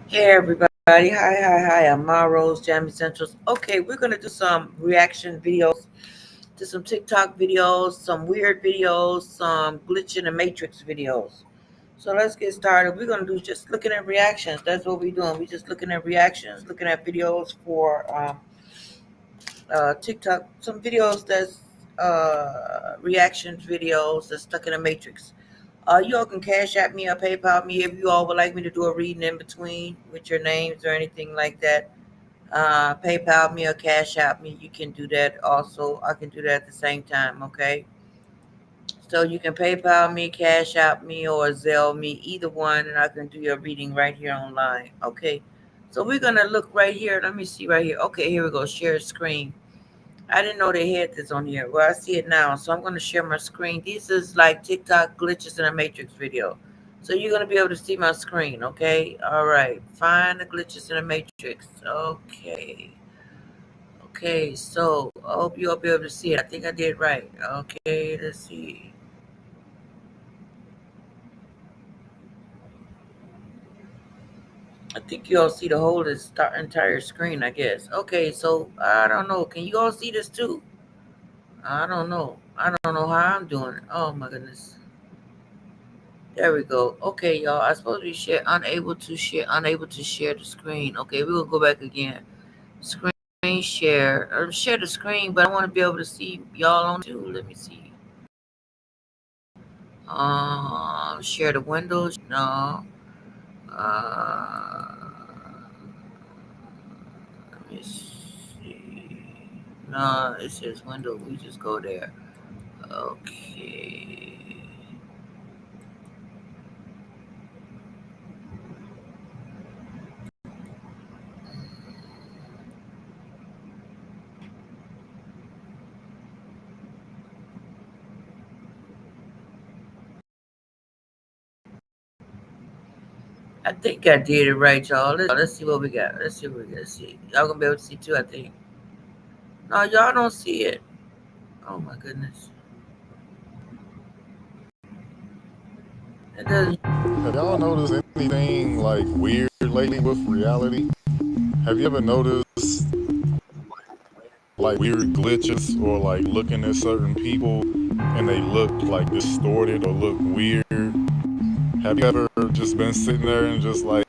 Hey everybody, hi. I'm Rose, Jamie Centrals. Okay, we're gonna do some reaction videos to some TikTok videos, some weird videos, some glitch in the matrix videos. So let's get started. We're gonna do just looking at reactions. That's what we're doing. We're just looking at reactions, looking at videos for TikTok, some videos that's reactions videos that's stuck in a matrix. You all can cash at me or PayPal me if you all would like me to do a reading in between with your names or anything like that. PayPal me or cash out me. You can do that also. I can do that at the same time. Okay. So you can PayPal me, cash out me, or Zelle me, either one, and I can do your reading right here online. Okay. So we're gonna look right here. Let me see right here. Okay, here we go. Share screen. I didn't know they had this on here. Well, I see it now. So I'm going to share my screen. This is like TikTok glitches in a matrix video. So you're going to be able to see my screen, okay? All right. Find the glitches in a matrix. Okay. Okay, so I hope you'll be able to see it. I think I did right. Okay, let's see. I think you all see the whole entire screen, I guess. Okay, so I don't know. Can you all see this too? I don't know. I don't know how I'm doing it. Oh my goodness. There we go. Okay, y'all. I supposed to be unable to share the screen. Okay, we will go back again. Screen share. Share the screen, but I want to be able to see y'all on too. Let me see. Share the windows. No. Let me see. No, it says window. We just go there. Okay. I think I did it right, y'all. Let's see what we got. Let's see what we got. Let's see. Y'all gonna be able to see too, I think. No, y'all don't see it. Oh my goodness. It doesn't. Have y'all noticed anything like weird lately with reality? Have you ever noticed like weird glitches or like looking at certain people and they look like distorted or look weird? Have you ever just been sitting there and just like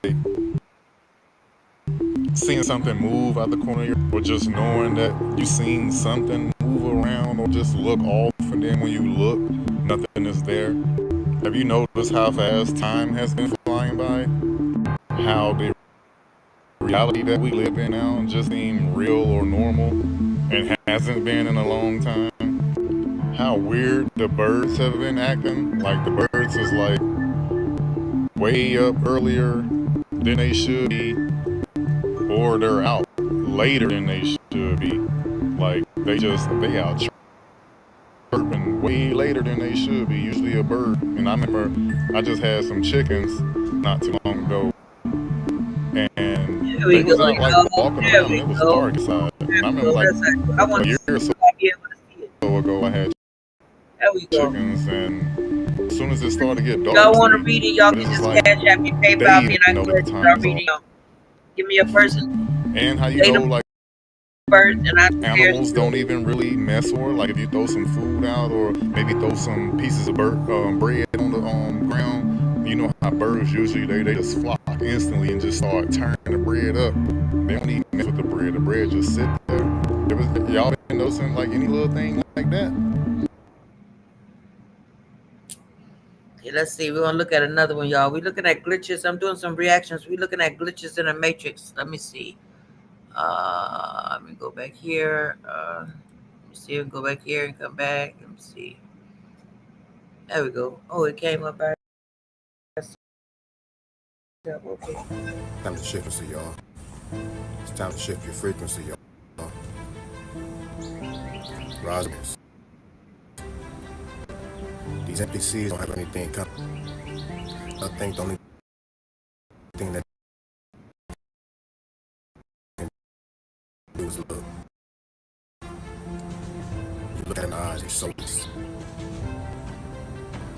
seeing something move out the corner of your eye, or just knowing that you seen something move around or just look off and then when you look, nothing is there? Have you noticed how fast time has been flying by? How the reality that we live in now just seem real or normal and hasn't been in a long time? How weird the birds have been acting. Like the birds is like way up earlier than they should be, or they're out later than they should be. Like they out chirping way later than they should be. Usually a bird. And I remember I just had some chickens not too long ago, and There they we go, was out like y'all. walking There around and we it was go. dark inside. There And I we remember go. like I a want to year see or if so I be able to see it. ago I had There we go. chickens, and as soon as it started to get dark, Y'all want to sleep. read it? Y'all But it's can just just like cash at me, they PayPal me, even and I know can go that ahead the and time start is off. reading y'all. Give me a person, And how you date know of like birth, and I share animals don't screen. even really mess, or like if you throw some food out or maybe throw some pieces of bread on the ground, you know how birds usually they just flock instantly and just start turning the bread up. They don't even mess with the bread just sit there. Y'all been noticing like any little thing like that? Okay, let's see. We're gonna look at another one, y'all. We're looking at glitches. I'm doing some reactions. We're looking at glitches in a matrix. Let me see. Let me go back here. Let me see. We can go back here and come back. Let me see. There we go. Oh, it came up by itself. Okay. Time to shift frequency, y'all. It's time to shift your frequency, y'all. Rise. These empty seas don't have anything coming. I think the only thing that can do is look. You look at an eyes, they're soulless.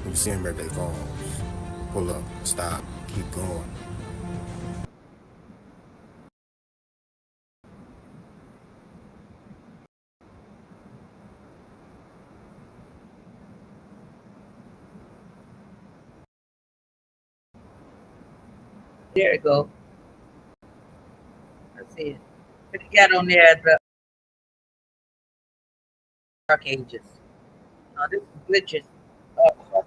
When you see them, they falls. Pull up, stop, keep going. There it go. I see it. But you got on there the dark ages. This is glitches. Uh,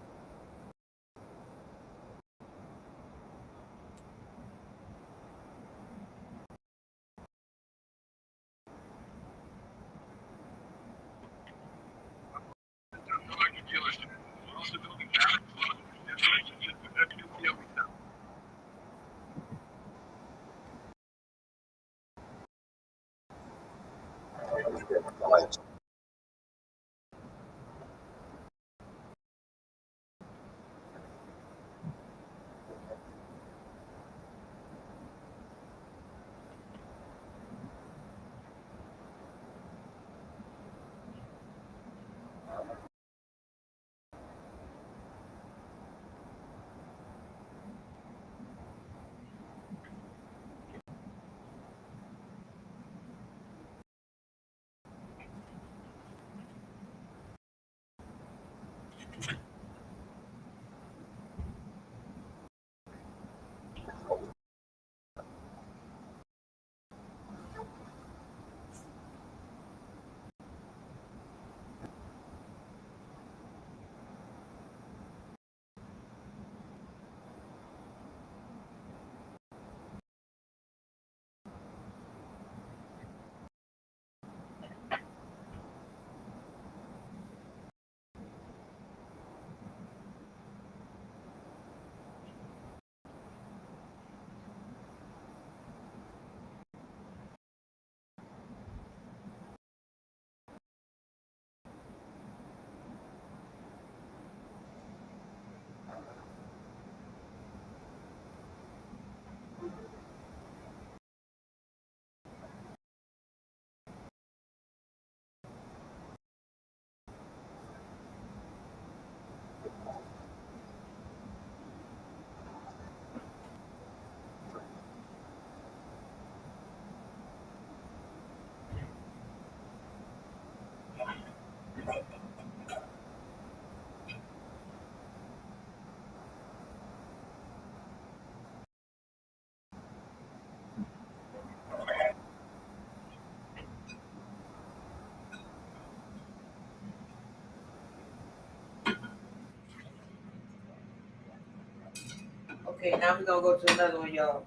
Okay, now we're gonna go to another one, y'all.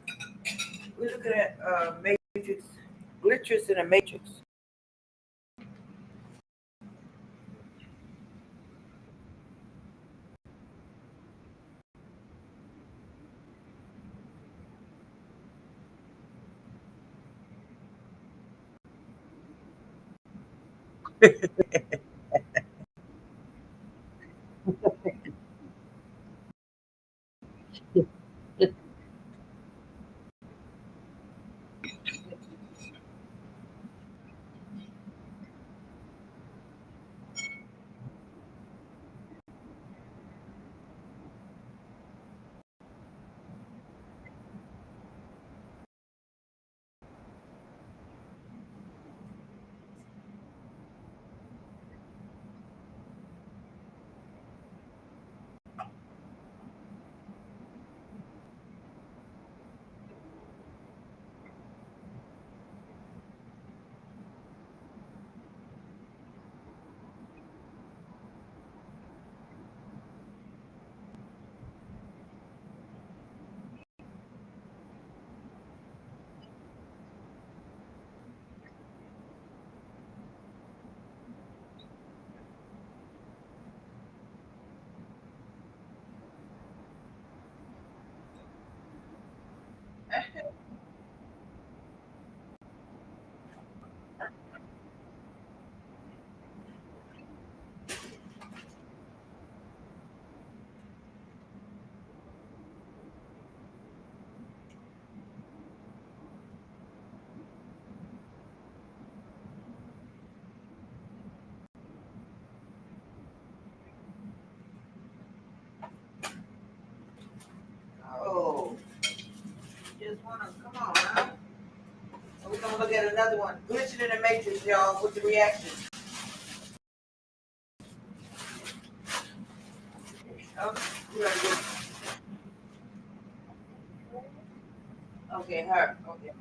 We're looking at matrix glitches in a matrix. Oh, just wanna come on now. So we're gonna look at another one. Glitching in the matrix, y'all, with the reaction. Oh, we're gonna get Okay, her. Okay.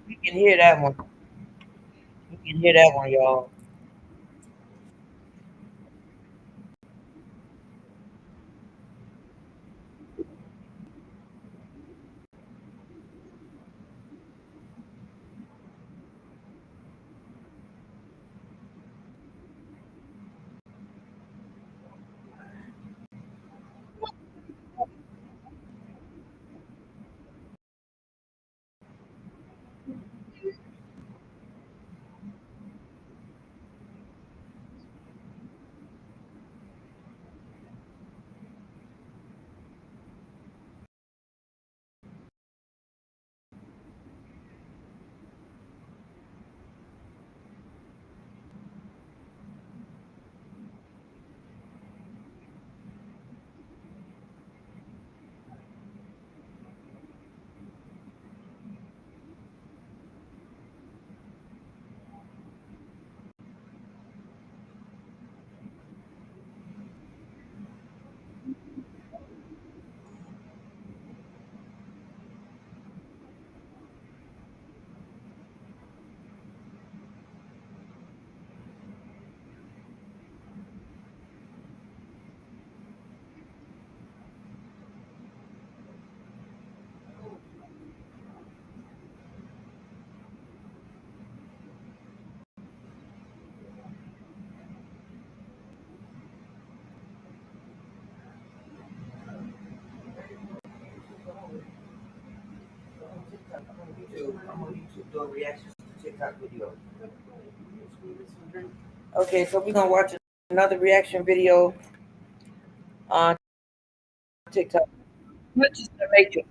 You can hear that one. You can hear that one, y'all. I'm on YouTube doing reactions to TikTok videos. Okay, so we're gonna watch another reaction video on TikTok. Glitches in the Matrix.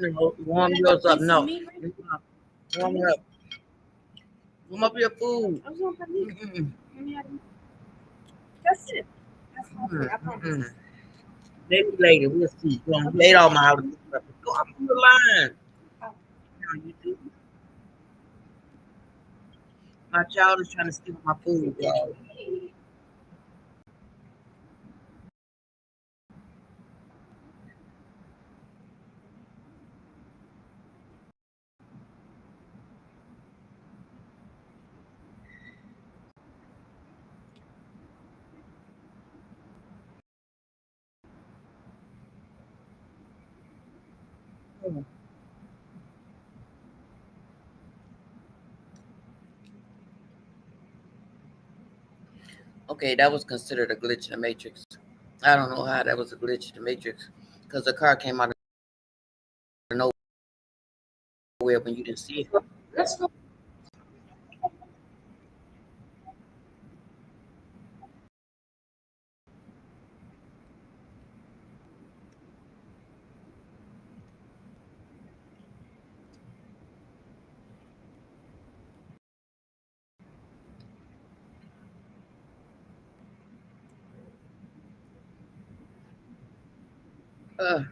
No, warm yours up. No. Warm it up. Warm up your food. Mm-mm. That's it. That's Mm-mm. Maybe later. We'll see. You ate all my Hollywood stuff. Go up on the line. On YouTube. My child is trying to steal my food, y'all. Okay, that was considered a glitch in the matrix. I don't know how that was a glitch in the matrix because the car came out of nowhere when you didn't see it. Uh,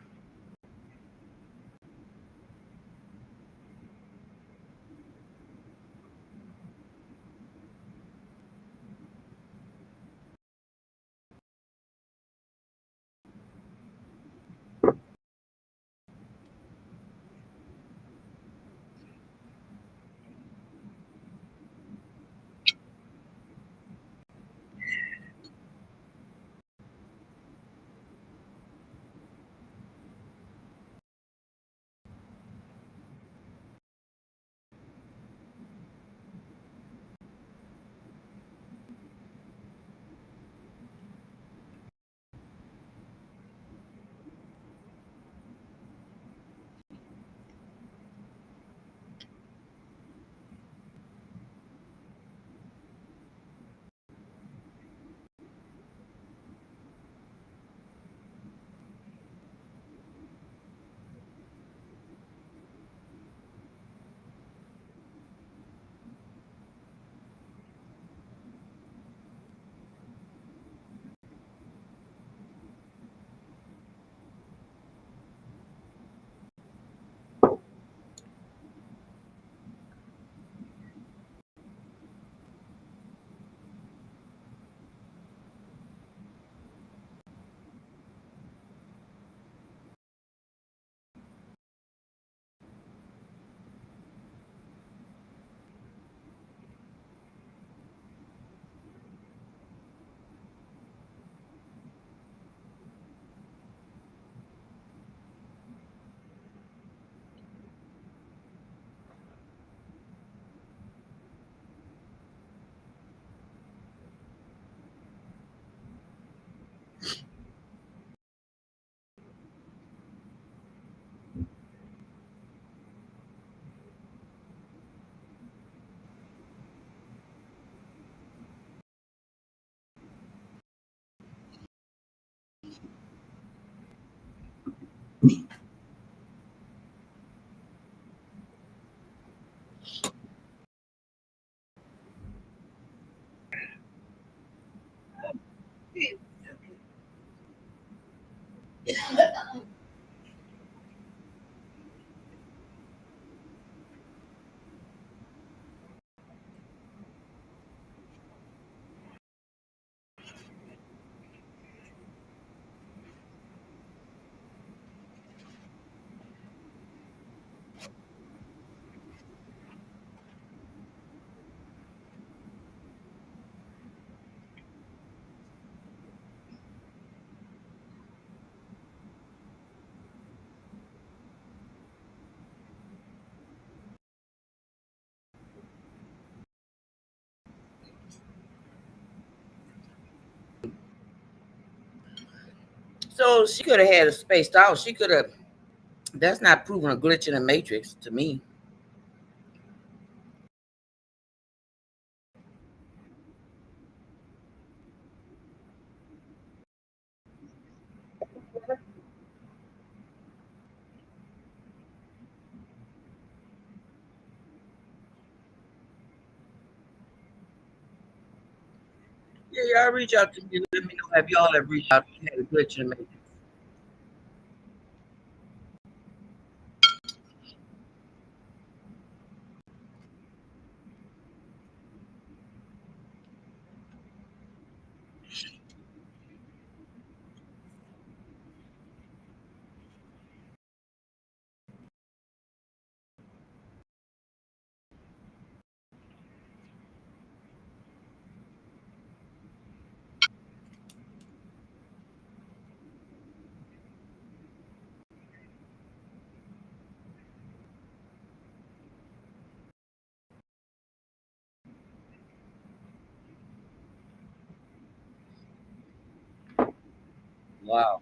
so she could have had a spaced out. She could have. That's not proving a glitch in the matrix to me. Yeah, y'all reach out to me. Let me know if y'all have reached out and had a glitch in the matrix. Wow.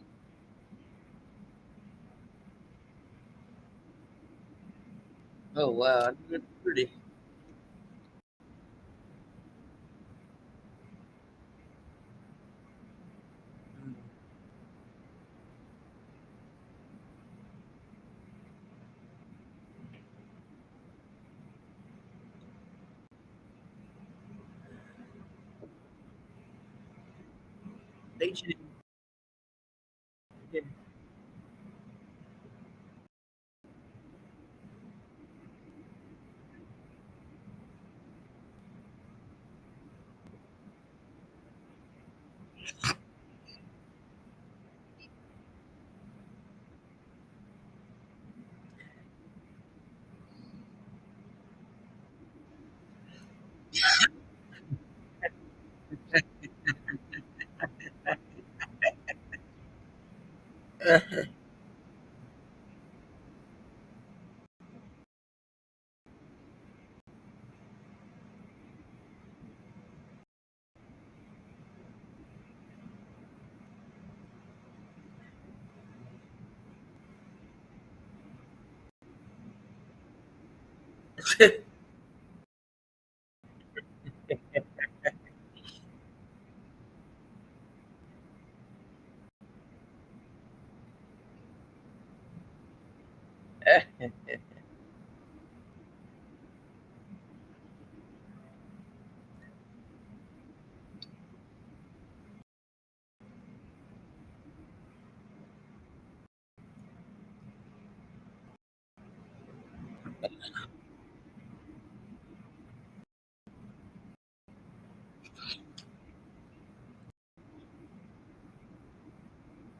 Oh wow. That's pretty. Mm. They should.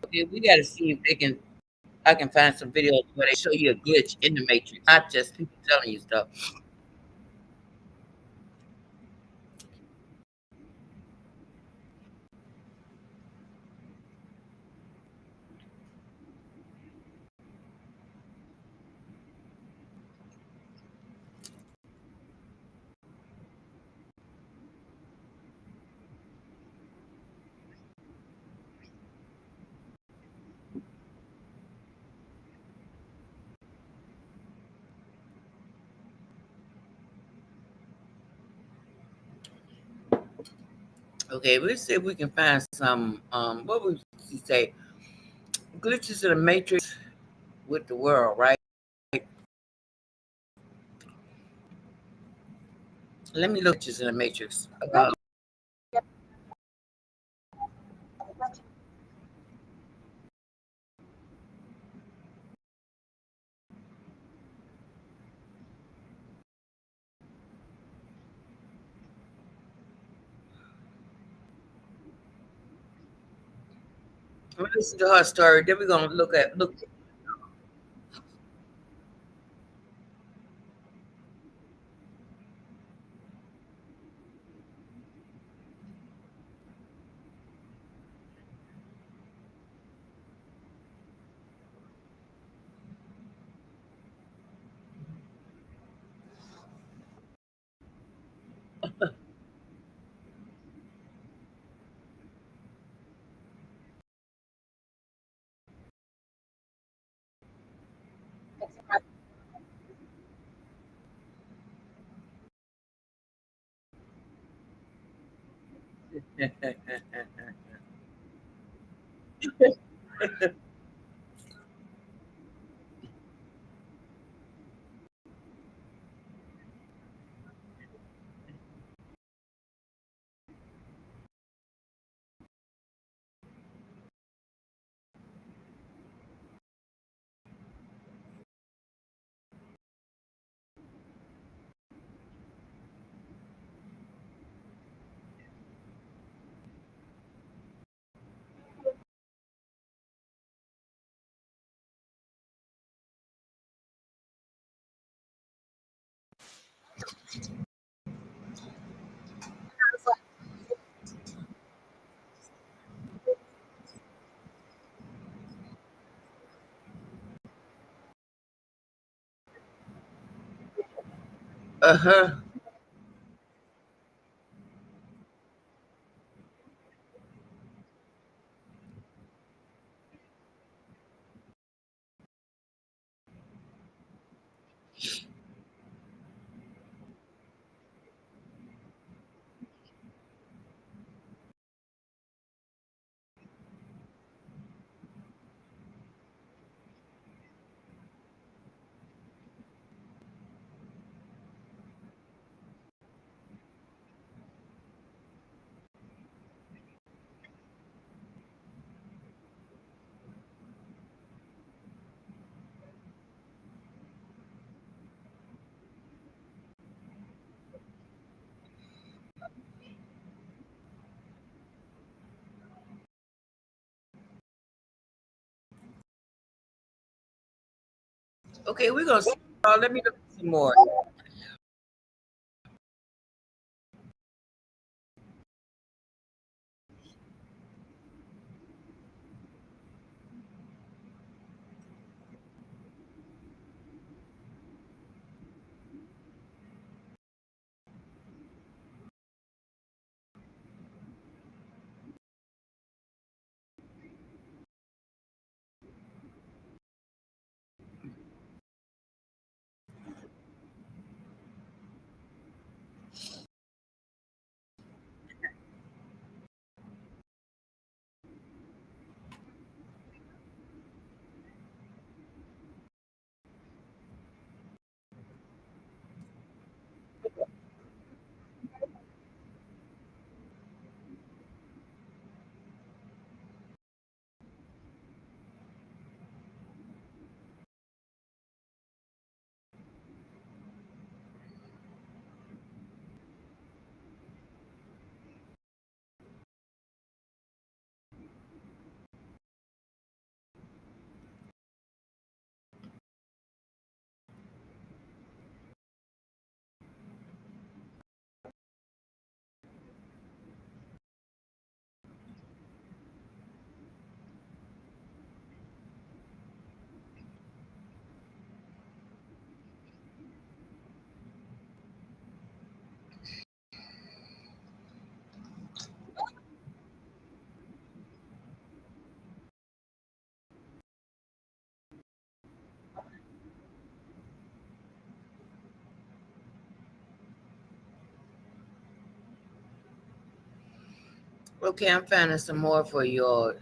Okay, we got to see if they can. I can find some videos where they show you a glitch in the matrix, not just people telling you stuff. Okay, let's see if we can find some. What would you say? Glitches in the matrix with the world, right? Let me look just in the matrix. I'm gonna listen to her story. Then we're gonna look. Uh-huh. Okay, we're gonna see. Let me look at some more. Okay, I'm finding some more for you.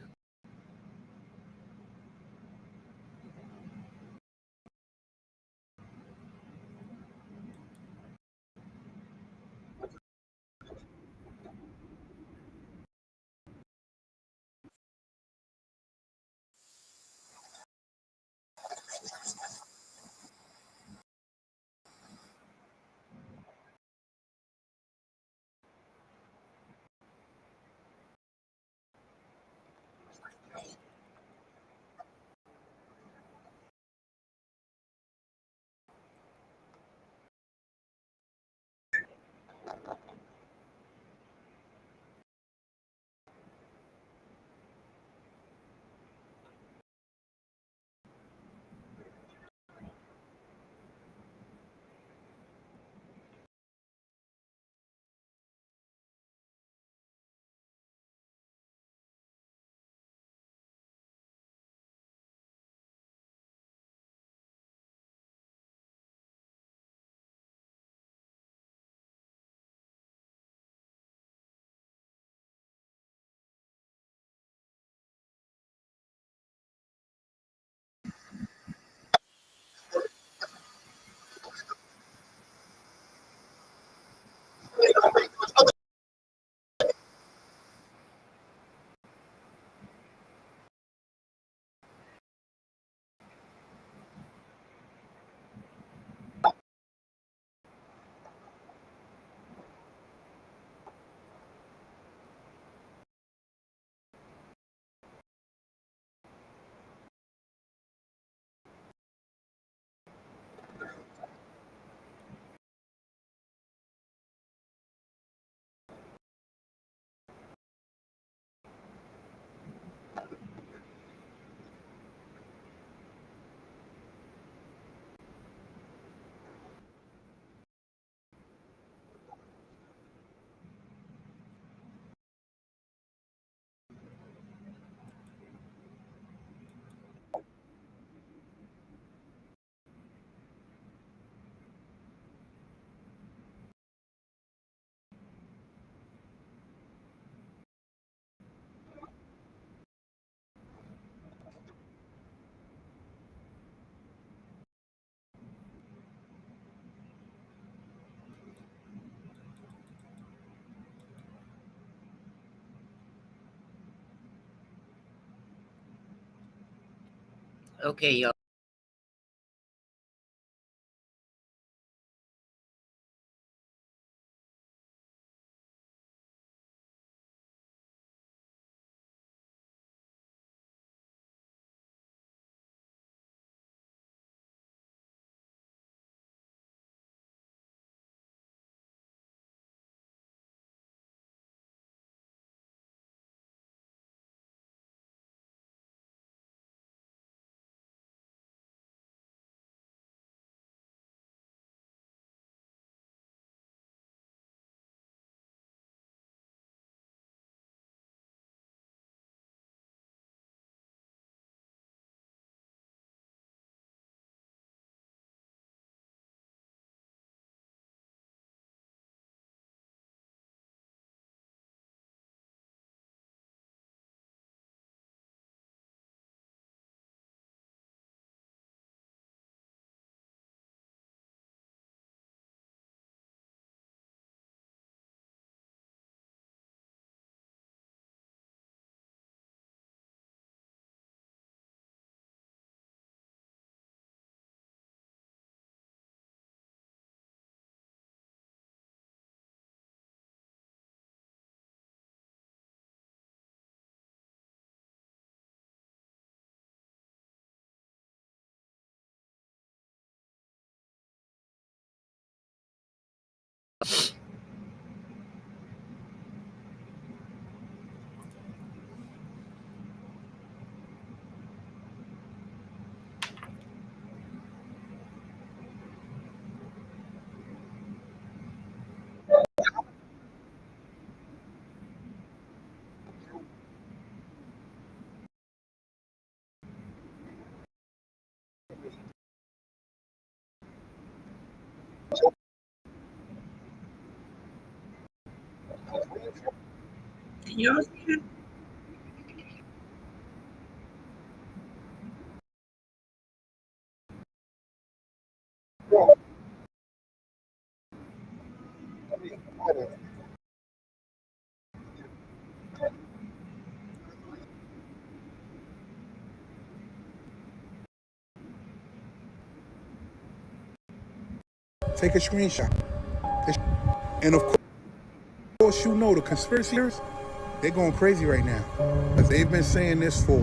Okay, y'all. Can y'all see it? Take a screenshot. And of course, you know the conspiracy theorists, they're going crazy right now. Because they've been saying this for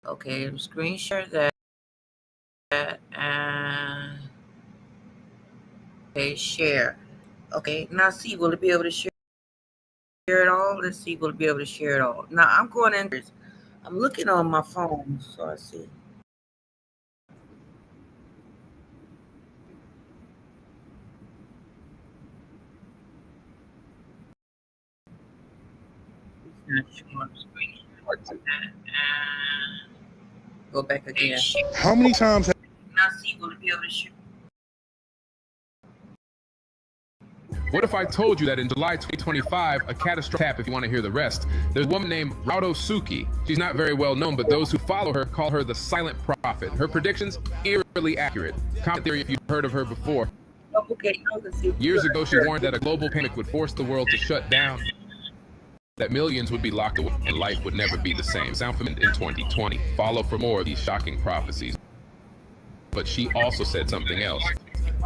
Okay, screenshot that and okay, share. Okay, now see, will it be able to share it all? Let's see, will it be able to share it all? Now I'm going in. I'm looking on my phone, so I see. It's not showing the screenshot of that. And go back again. how many times Now see, will it be able to share? What if I told you that in July 2025, a catastrophic tap, if you want to hear the rest, there's a woman named Obsucre. She's not very well known, but those who follow her call her the silent prophet. Her predictions, eerily accurate. Comment theory if you've heard of her before. Oh, okay, no, let's see. Years ago, she warned that a global panic would force the world to shut down. that millions would be locked away and life would never be the same. Sound familiar? In 2020. Follow for more of these shocking prophecies. But she also said something else,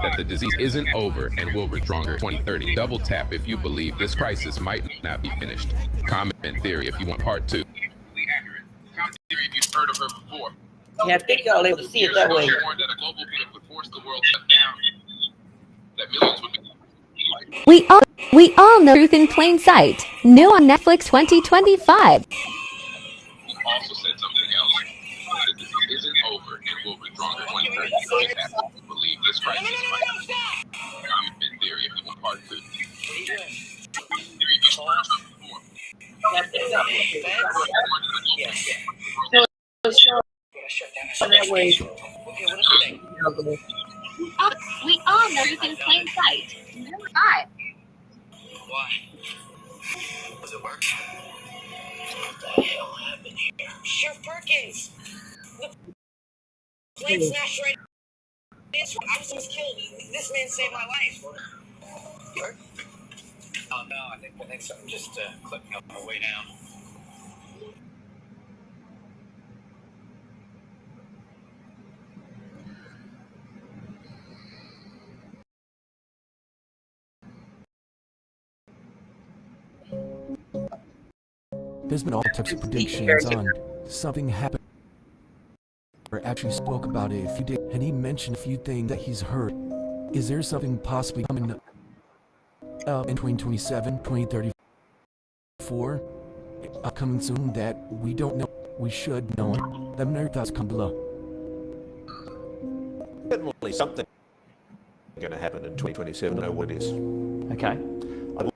that the disease isn't over and will be stronger. 2030. Double tap if you believe this crisis might not be finished. Comment theory if you want part 2. Comment theory if you've heard of her before. Yeah, I think y'all able to see it that way. She warned that a global pandemic would force the world to shut down. That millions would be We all know Truth in Plain Sight. New on Netflix 2025. He also said something else. That this isn't over and will be stronger. 2030. Double tap if you believe this crisis might not be finished. Comment theory if you want part 2. Theory if you've heard of her before. Yeah, I think y'all able to see it that way. That way. We all know Truth in Plain Sight. New 5. Why? Does it work? What the hell happened here? Sheriff Perkins! The plane smashed right into. I was almost killed. This man saved my life. You hurt? Oh no, I think something just clipped me on my way down. There's been all types of predictions on something happened. Or actually spoke about it a few days, and he mentioned a few things that he's heard. Is there something possibly coming up in 2027, 2034, coming soon that we don't know? We should know it. Let me know your thoughts. Come below. Certainly something going to happen in 2027. I know what it is. Okay. I've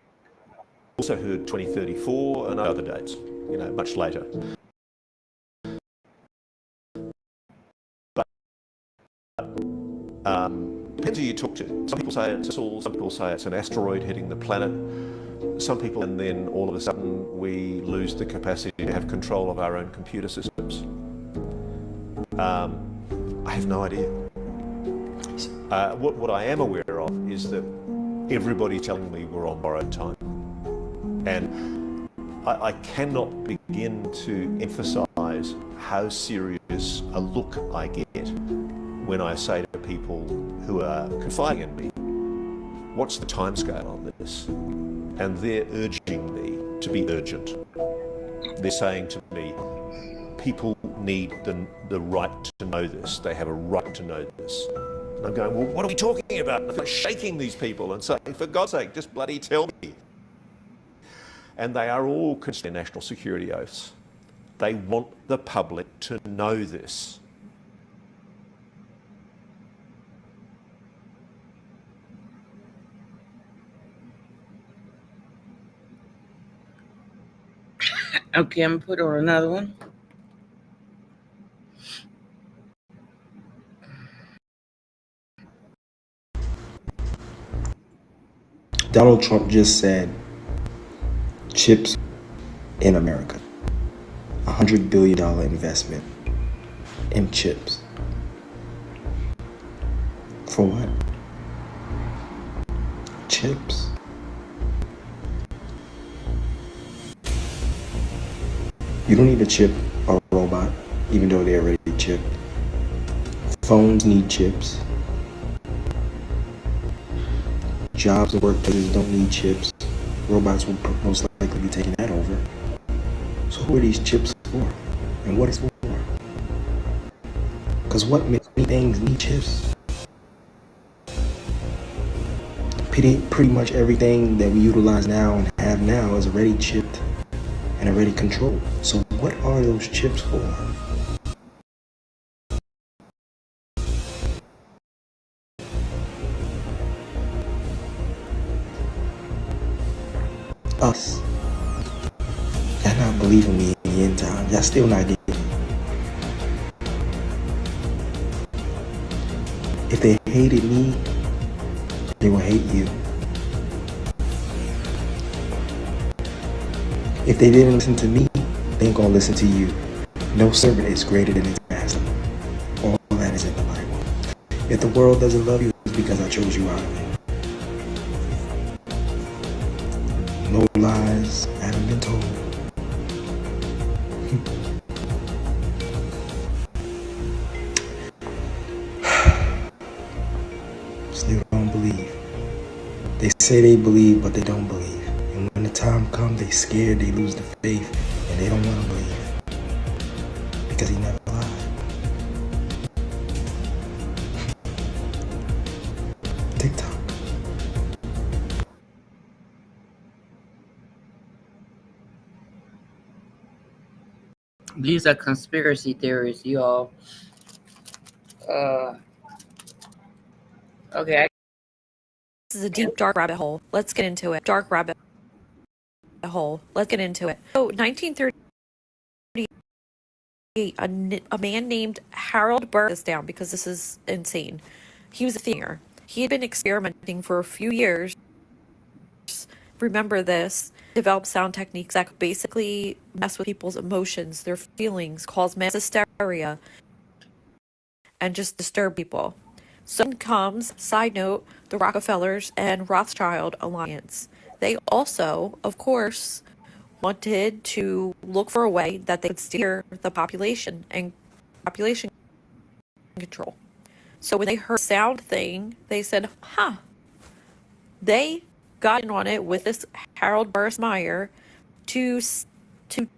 also heard 2034 and other dates, much later. But depends who you talk to. Some people say it's a soul, some people say it's an asteroid hitting the planet. Some people, and then all of a sudden we lose the capacity to have control of our own computer systems. I have no idea. What I am aware of is that everybody's telling me we're on borrowed time. And I cannot begin to emphasize how serious a look I get when I say to people who are confiding in me, what's the timescale on this? And they're urging me to be urgent. They're saying to me, people need the right to know this. They have a right to know this. And I'm going, well, what are we talking about? And I'm shaking these people and saying, for God's sake, just bloody tell me. And they are all considering national security oaths. They want the public to know this. Okay, I'm gonna put on another one. Donald Trump just said chips in America. $100 billion investment in chips. For what? Chips. You don't need to chip a robot, even though they're already chipped. Phones need chips. Jobs and workplaces don't need chips. Robots will most likely be taking that over. So who are these chips for? And what is for? Because what many things need chips? Pretty much everything that we utilize now and have now is already chipped and already controlled. So what are those chips for? Us. Y'all not believing me in the end time. Y'all still not getting it. If they hated me, they will hate you. If they didn't listen to me, they ain't gonna listen to you. No servant is greater than his master. All that is in the Bible. If the world doesn't love you, it's because I chose you out of it. no lies haven't been told. Still don't believe. They say they believe, but they don't believe. And when the time comes, they scared, they lose the faith, and they don't want to believe. Because he never lied. TikTok. These are conspiracy theories, y'all. Okay. This is a deep, dark rabbit hole. Let's get into it. Dark rabbit hole. Let's get into it. So, 1938, a man named Harold Burr this down because this is insane. He was a singer. He had been experimenting for a few years. Remember this. Developed sound techniques that could basically mess with people's emotions, their feelings, cause mass hysteria, and just disturb people. So comes, side note, the Rockefellers and Rothschild alliance. They also, of course, wanted to look for a way that they could steer the population and population control. So when they heard sound thing, they said, they got in on it with this Harold Burrs-Meyer to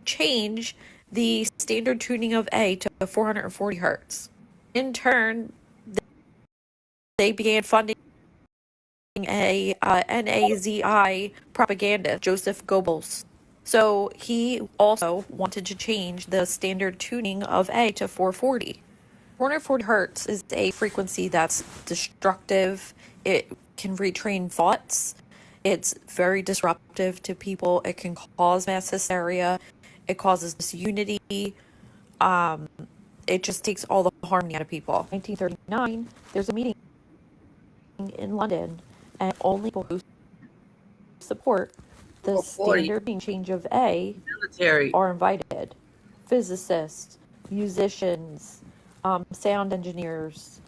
change the standard tuning of A to 440 hertz. In turn, they began funding a Nazi propagandist, Joseph Goebbels. So he also wanted to change the standard tuning of A to 440. 440 hertz is a frequency that's destructive. It can retrain thoughts. It's very disruptive to people. It can cause mass hysteria. It causes disunity. It just takes all the harmony out of people. 1939, there's a meeting in London, and only people who support the standard change of A Military. are invited. Physicists, musicians, sound engineers,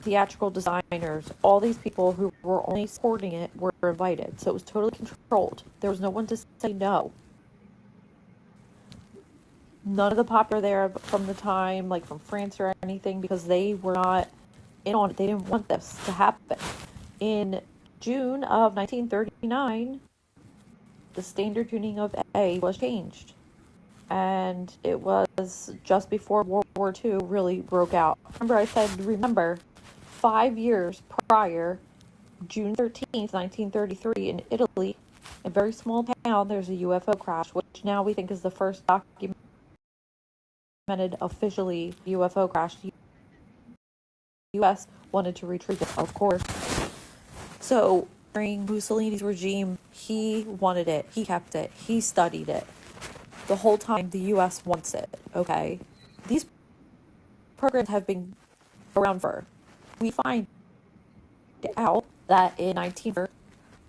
theatrical designers, all these people who were only supporting it were invited. So it was totally controlled. There was no one to say no. None of the popular there from the time, like from France or anything, because they were not in on it. They didn't want this to happen. In June of 1939, the standard tuning of A was changed. And it was just before World War II really broke out. Remember, I said, 5 years prior, June 13th, 1933, in Italy, a very small town, there's a UFO crash, which now we think is the first documented officially UFO crash. The U.S. wanted to retrieve it, of course. So during Mussolini's regime, he wanted it, he kept it, he studied it. The whole time the U.S. wants it, okay? These programs have been around for. We find out that in 1940,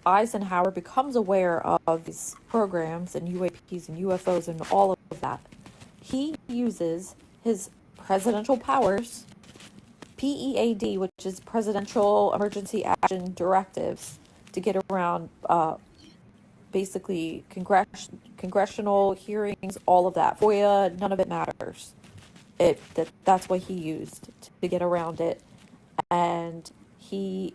Eisenhower becomes aware of these programs and UAPs and UFOs and all of that. He uses his presidential powers, PEAD, which is Presidential Emergency Action Directives, to get around basically congressional hearings, all of that. FOIA, none of it matters. That's what he used to get around it. And he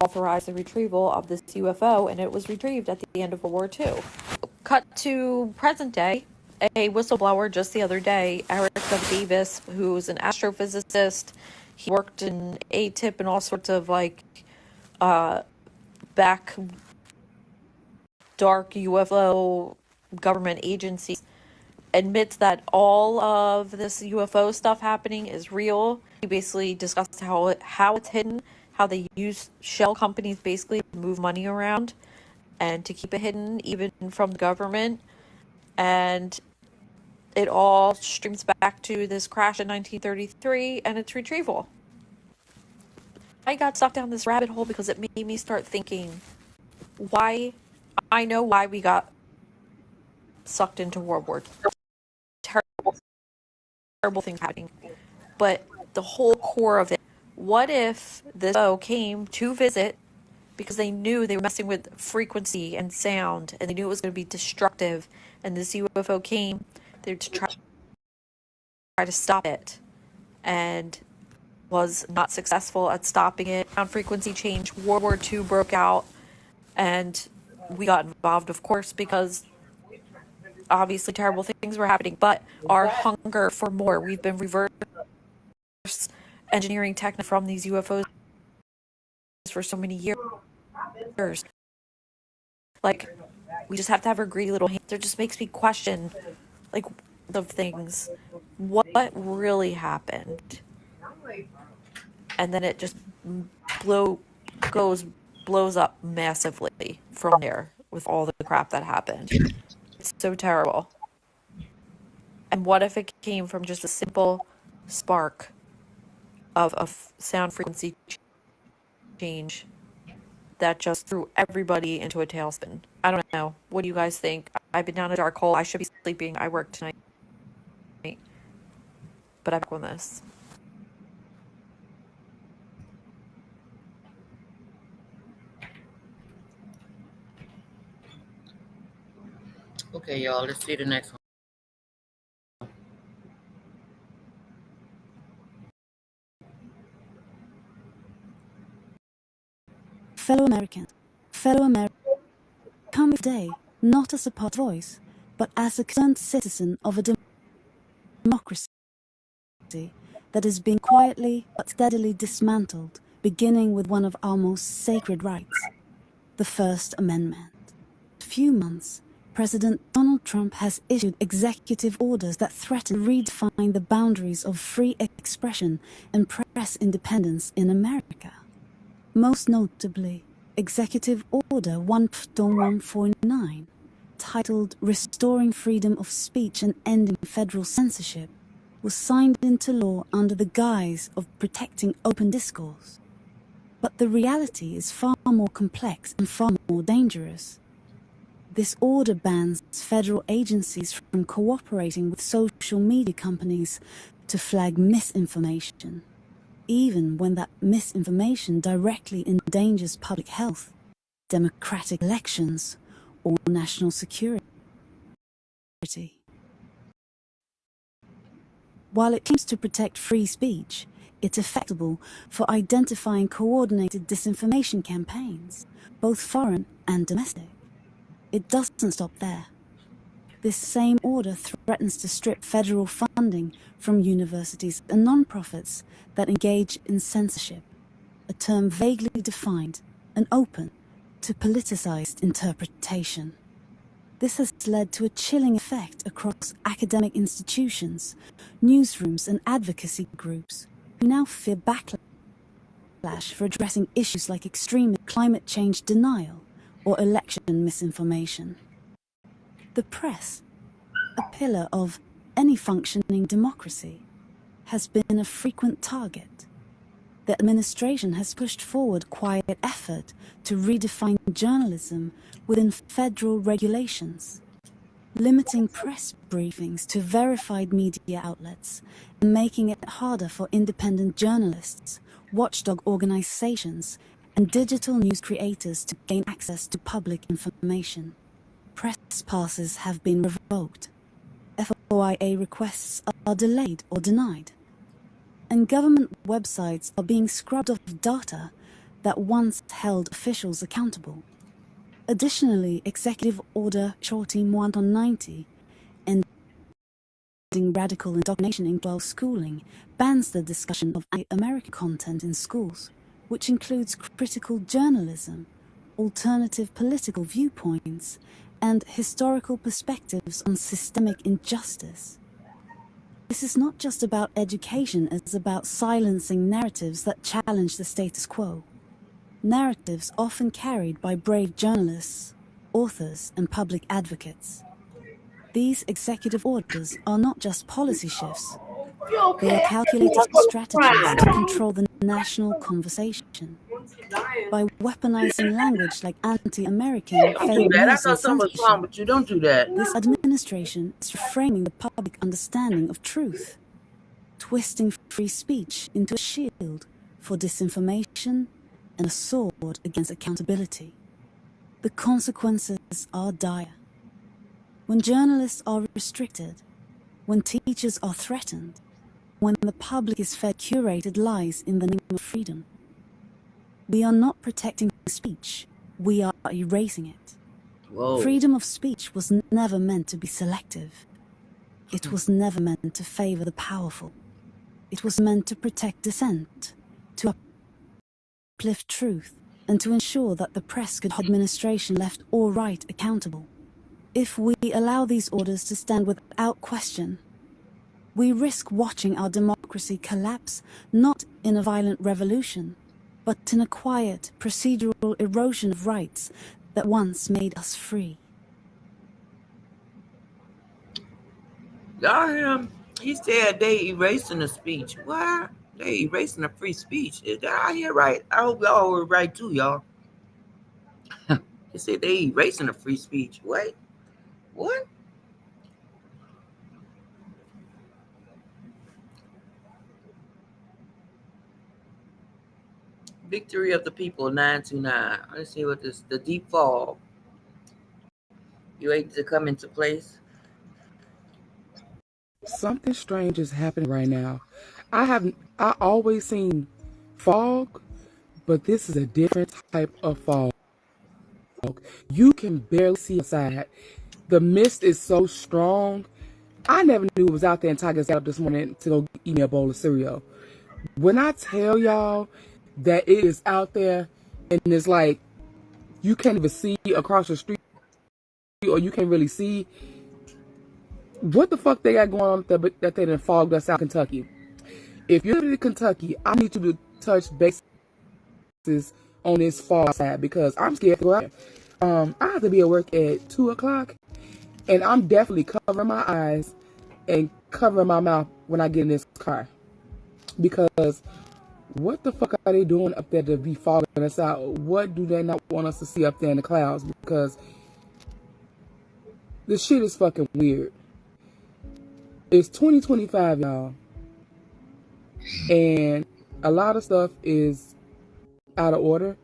authorized the retrieval of this UFO, and it was retrieved at the end of World War II. Cut to present day, a whistleblower just the other day, Eric W. Davis, who's an astrophysicist. He worked in ATIP and all sorts of back dark UFO government agencies, admits that all of this UFO stuff happening is real. He basically discussed how it's hidden, how they use shell companies basically to move money around and to keep it hidden even from the government. And it all streams back to this crash in 1933 and its retrieval. I got stuck down this rabbit hole because it made me start thinking, I know why we got sucked into World War II. Terrible things happening. But the whole core of it, what if this UFO came to visit because they knew they were messing with frequency and sound, and they knew it was going to be destructive. And this UFO came there to try to stop it, and was not successful at stopping it. Sound frequency change. World War II broke out, and we got involved, of course, because obviously terrible things were happening. But our hunger for more, we've been reverse engineering tech from these UFOs for so many years. Like, we just have to have our greedy little hands. It just makes me question, like, of things. What really happened? And then it just blows up massively from there with all the crap that happened. It's so terrible. And what if it came from just a simple spark of a sound frequency change that just threw everybody into a tailspin? I don't know. What do you guys think? I've been down a dark hole. I should be sleeping. I work tonight. But I'm back on this. Okay, y'all, let's see the next one. Fellow Americans, come today not as a part voice, but as a concerned citizen of a democracy that is being quietly but steadily dismantled, beginning with one of our most sacred rights, the First Amendment. In a few months, President Donald Trump has issued executive orders that threaten to redefine the boundaries of free expression and press independence in America. Most notably, Executive Order 1.149, titled Restoring Freedom of Speech and Ending Federal Censorship, was signed into law under the guise of protecting open discourse. But the reality is far more complex and far more dangerous. This order bans federal agencies from cooperating with social media companies to flag misinformation, even when that misinformation directly endangers public health, democratic elections, or national security. While it claims to protect free speech, it's effective for identifying coordinated disinformation campaigns, both foreign and domestic. It doesn't stop there. This same order threatens to strip federal funding from universities and non-profits that engage in censorship, a term vaguely defined and open to politicized interpretation. This has led to a chilling effect across academic institutions, newsrooms, and advocacy groups who now fear backlash for addressing issues like extreme climate change denial or election misinformation. The press, a pillar of any functioning democracy, has been a frequent target. The administration has pushed forward quiet effort to redefine journalism within federal regulations, limiting press briefings to verified media outlets and making it harder for independent journalists, watchdog organizations, and digital news creators to gain access to public information. Press passes have been revoked. FOIA requests are delayed or denied. And government websites are being scrubbed of data that once held officials accountable. Additionally, Executive Order 1.190, ending radical indoctrination in girls' schooling, bans the discussion of anti-American content in schools, which includes critical journalism, alternative political viewpoints, and historical perspectives on systemic injustice. This is not just about education, it's about silencing narratives that challenge the status quo. Narratives often carried by brave journalists, authors, and public advocates. These executive orders are not just policy shifts. They are calculated strategies to control the national conversation. By weaponizing language like anti-American, Don't do fake that. I news, and thought something was wrong censorship, with you. Don't do that. this administration is reframing the public understanding of truth, twisting free speech into a shield for disinformation and a sword against accountability. The consequences are dire. When journalists are restricted, when teachers are threatened, when the public is fed curated lies in the name of freedom, we are not protecting speech, we are erasing it. Whoa. Freedom of speech was never meant to be selective. It was never meant to favor the powerful. It was meant to protect dissent, to uplift truth, and to ensure that the press could hold administration left or right accountable. If we allow these orders to stand without question, we risk watching our democracy collapse, not in a violent revolution, but in a quiet, procedural erosion of rights that once made us free. Y'all hear him? He said they erasing the speech. What? They erasing the free speech. Is that I hear right? I hope y'all were right too, y'all. He said they erasing the free speech. Wait, what? Victory of the people, 929. Let's see what this, the deep fall. You wait to come into place. Something strange is happening right now. I always seen fog, but this is a different type of fog. You can barely see outside. The mist is so strong. I never knew it was out there until I got up this morning to go eat me a bowl of cereal. When I tell y'all that it is out there and it's like you can't even see across the street or you can't really see, what the fuck they got going on that they done fogged us out Kentucky? If you're in Kentucky, I need you to touch bases on this fog side because I'm scared to go out. I have to be at work at 2 o'clock and I'm definitely covering my eyes and covering my mouth when I get in this car. Because what the fuck are they doing up there to be fogging us out? What do they not want us to see up there in the clouds? Because this shit is fucking weird. It's 2025, y'all. And a lot of stuff is out of order.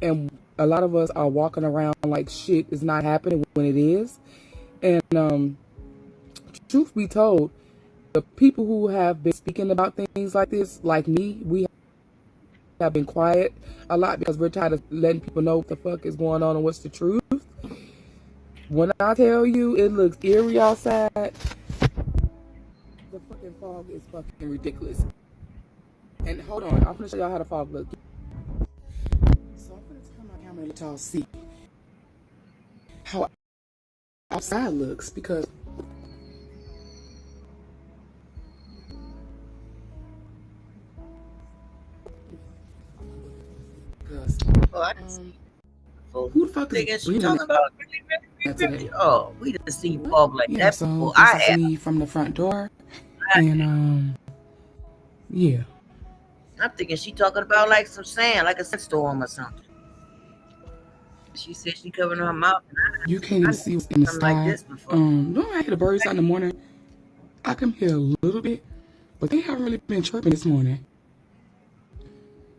And a lot of us are walking around like shit is not happening when it is. And truth be told, the people who have been speaking about things like this, like me, we have been quiet a lot because we're tired of letting people know what the fuck is going on and what's the truth. When I tell you it looks eerie outside, the fucking fog is fucking ridiculous. And hold on, I'm gonna show y'all how the fog looks. So I'm gonna turn my camera and let y'all see how outside looks because who the fuck is she talking about? Oh, we didn't see fog like that so before. this is me from the front door, and yeah. I'm thinking she talking about like some sand, like a sandstorm or something. She said she covering her mouth. You can't even see what's in the sky. Like this before. No, I hear the birds out in the morning. I can hear a little bit, but they haven't really been chirping this morning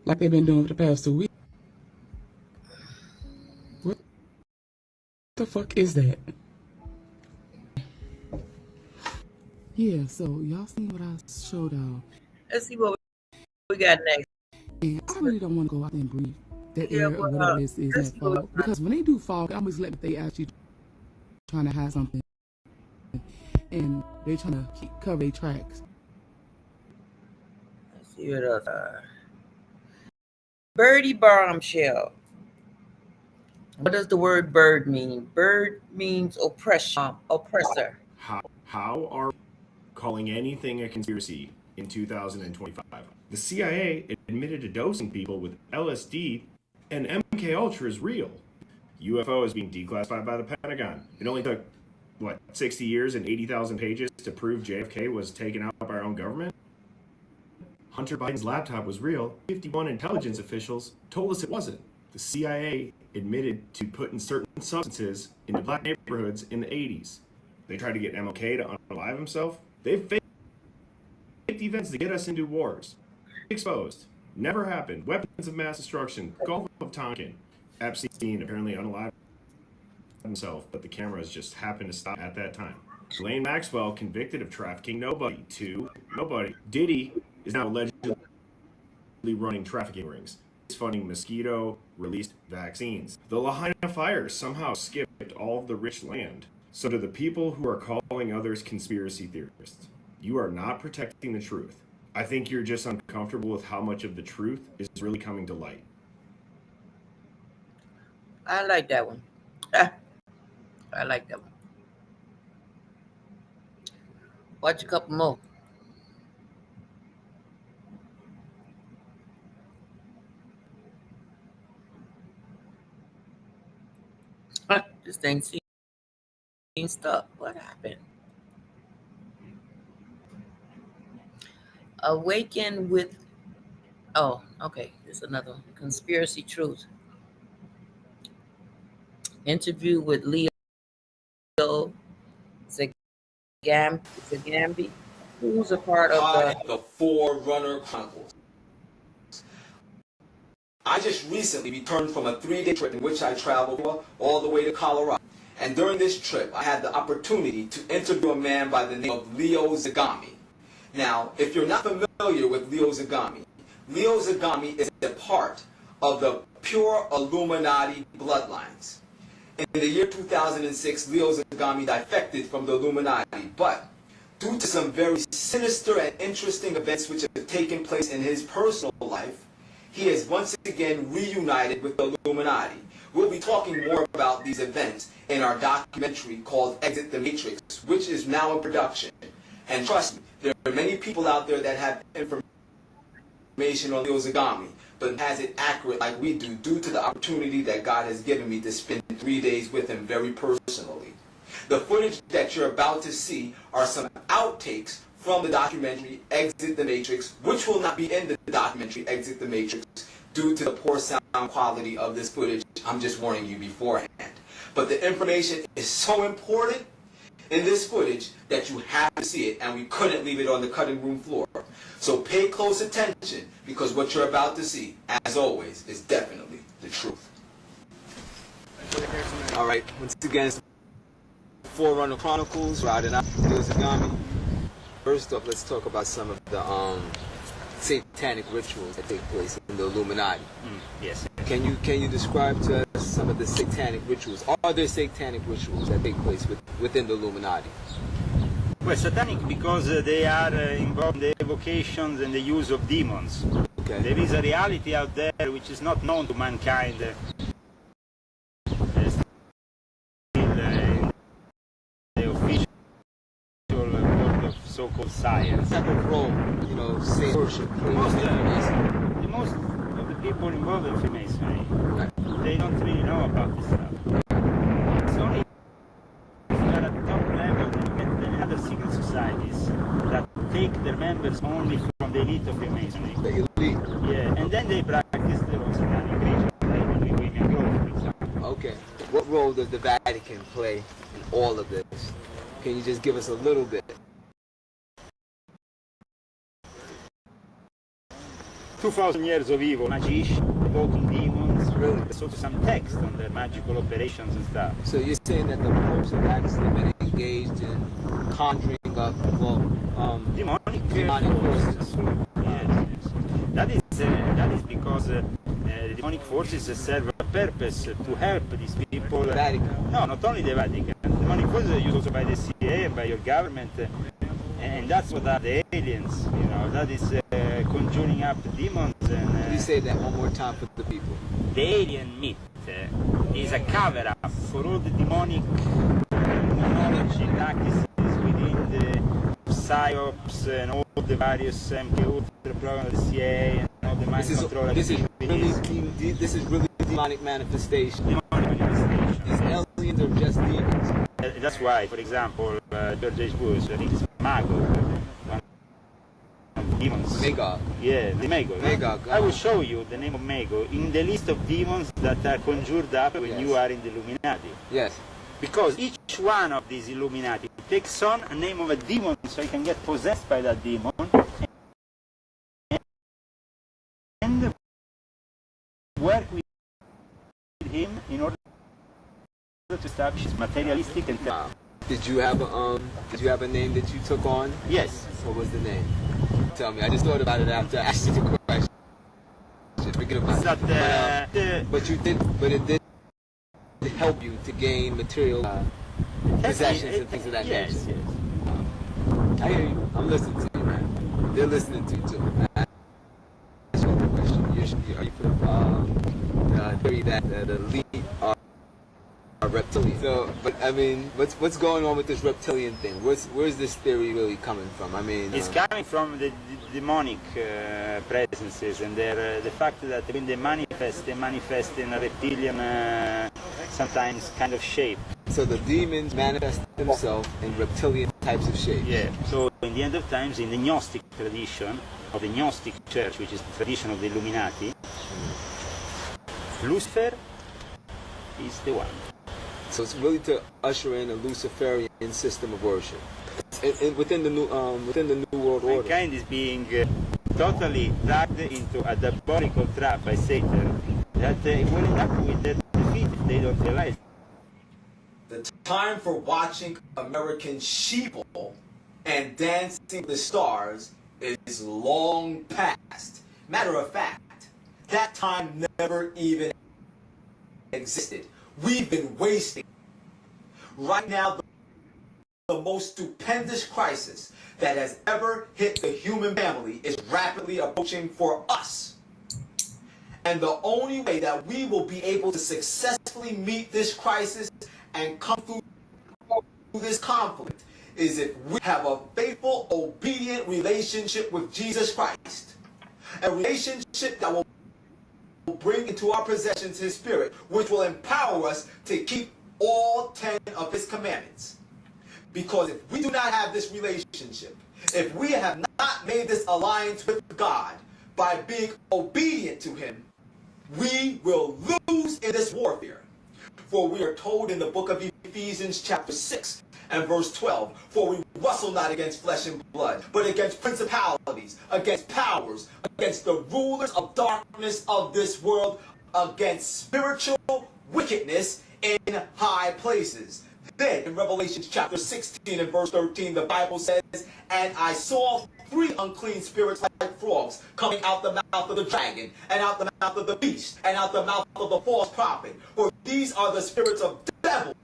like they've been doing for the past 2 weeks. What the fuck is that? Yeah, so y'all seen what I showed y'all. Let's see what we got next. And I really don't want to go out there and breathe that air or whatever is that fog. Because when they do fog, I always let they actually trying to hide something. And they trying to cover their tracks. Let's see what else. Birdie bombshell. What does the word bird mean? Bird means oppression, oppressor. How are we calling anything a conspiracy in 2025? The CIA admitted to dosing people with LSD, and MK Ultra is real. UFO is being declassified by the Pentagon. It only took, 60 years and 80,000 pages to prove JFK was taken out by our own government? Hunter Biden's laptop was real. 51 intelligence officials told us it wasn't. The CIA admitted to putting certain substances into black neighborhoods in the 80s. They tried to get MLK to unalive himself. They've faked events to get us into wars. Exposed. Never happened. Weapons of mass destruction. Gulf of Tonkin. Epstein apparently unalived himself, but the cameras just happened to stop at that time. Ghislaine Maxwell convicted of trafficking nobody. 2. Nobody. Diddy is now allegedly running trafficking rings. He's funding mosquito-released vaccines. The Lahaina fire somehow skipped all of the rich land. So to the people who are calling others conspiracy theorists, you are not protecting the truth. I think you're just uncomfortable with how much of the truth is really coming to light. I like that one. I like that one. Watch a couple more. This thing seems stuck. What happened? Awaken with... Oh, okay. There's another one. Conspiracy Truth. Interview with Leo Zagambi, who's a part of the Forerunner Chronicles. I just recently returned from a 3-day trip in which I traveled all the way to Colorado. And during this trip, I had the opportunity to interview a man by the name of Leo Zagami. Now, if you're not familiar with Leo Zagami is a part of the pure Illuminati bloodlines. In the year 2006, Leo Zagami defected from the Illuminati, but due to some very sinister and interesting events which have taken place in his personal life, he is once again reunited with the Illuminati. We'll be talking more about these events in our documentary called Exit the Matrix, which is now in production. And trust me, there are many people out there that have information on Leo Zagami, but has it accurate like we do due to the opportunity that God has given me to spend 3 days with him very personally. The footage that you're about to see are some outtakes from the documentary Exit the Matrix, which will not be in the documentary Exit the Matrix due to the poor sound quality of this footage. I'm just warning you beforehand. But the information is so important in this footage that you have to see it, and we couldn't leave it on the cutting room floor. So pay close attention, because what you're about to see, as always, is definitely the truth. All right, once again, it's Forerunner Chronicles, riding out Leo Zagami. First up, let's talk about some of the satanic rituals that take place in the Illuminati. Yes. Can you describe to us some of the satanic rituals? Are there satanic rituals that take place within the Illuminati? Well, satanic because they are involved in the evocations and the use of demons. Okay. There is a reality out there which is not known to mankind. The official world of so-called science. What type of role, say worship plays? Most of the people involved in Freemasonry, they don't really know about this stuff. It's only if you are at the top level that you get the other secret societies that take their members only from the elite of Freemasonry. The elite? Yeah, and then they practice their own satanic rituals, like the William Grove, for example. Okay. What role does the Vatican play in all of this? Can you just give us a little bit? 2,000 years of evil, magicians, evoking demons, really. There's also some text on their magical operations and stuff. So you're saying that the popes have actually been engaged in conjuring up, demonic forces? Yes. That is because the demonic forces serve a purpose to help these people. The Vatican? No, not only the Vatican. Demonic forces are used also by the CIA and by your government. And that's what are the aliens, that is conjuring up the demons. And Can you say that one more time for the people? The alien myth is a cover-up for all the demonic knowledge and practices within the PSYOPs and all the various MK Ultra programs of the CIA and all the mind control activities. This is really demonic manifestation. Demonic manifestation. These aliens are just demons. That's why, for example, George H. Bush, I think it's Mago, one of the demons. Magog. Yeah, the Magog. Magog. I will show you the name of Mago in the list of demons that are conjured up when you are in the Illuminati. Yes. Because each one of these Illuminati takes on a name of a demon, so you can get possessed by that demon. And work with him in order to establish his materialistic and Did you have a name that you took on? Yes. What was the name? Tell me. I just thought about it after I asked you the question. Forget about it. But it did help you to gain material possessions and things of that nature. Yes. I hear you. I'm listening to you, man. They're listening to you too. I ask you a question. Are you for the theory that the elite are reptilian? So, but I mean, what's going on with this reptilian thing? Where's this theory really coming from? I mean, it's coming from the demonic presences and the fact that when they manifest in a reptilian, sometimes kind of shape. So the demons manifest themselves in reptilian types of shape. Yeah. So in the end of times, in the Gnostic tradition of the Gnostic Church, which is the tradition of the Illuminati, Lucifer is the one. So it's really to usher in a Luciferian system of worship within the new world order. Mankind is being totally dragged into a diabolical trap by Satan that will end up with their defeat if they don't realize. The time for watching American sheeple and Dancing with the Stars is long past. Matter of fact, that time never even existed. We've been wasting. Right now, the most stupendous crisis that has ever hit the human family is rapidly approaching for us. And the only way that we will be able to successfully meet this crisis and come through this conflict is if we have a faithful, obedient relationship with Jesus Christ. A relationship that will bring into our possessions His Spirit, which will empower us to keep all 10 of His commandments. Because if we do not have this relationship, if we have not made this alliance with God by being obedient to Him, we will lose in this warfare. For we are told in the book of Ephesians chapter 6 and verse 12, for we wrestle not against flesh and blood, but against principalities, against powers, against the rulers of darkness of this world, against spiritual wickedness in high places. Then in Revelation chapter 16 and verse 13, the Bible says, and I saw 3 unclean spirits like frogs coming out the mouth of the dragon, and out the mouth of the beast, and out the mouth of the false prophet. For these are the spirits of devils,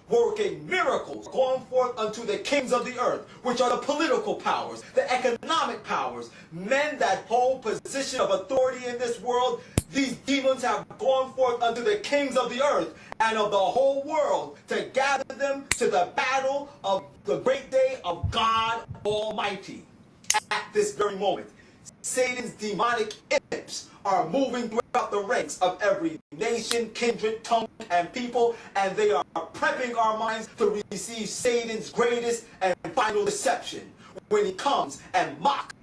working miracles, going forth unto the kings of the earth, which are the political powers, the economic powers, men that hold position of authority in this world. These demons have gone forth unto the kings of the earth and of the whole world to gather them to the battle of the great day of God Almighty. At this very moment, Satan's demonic imps are moving throughout the ranks of every nation, kindred, tongue, and people, and they are prepping our minds to receive Satan's greatest and final deception when he comes and mocks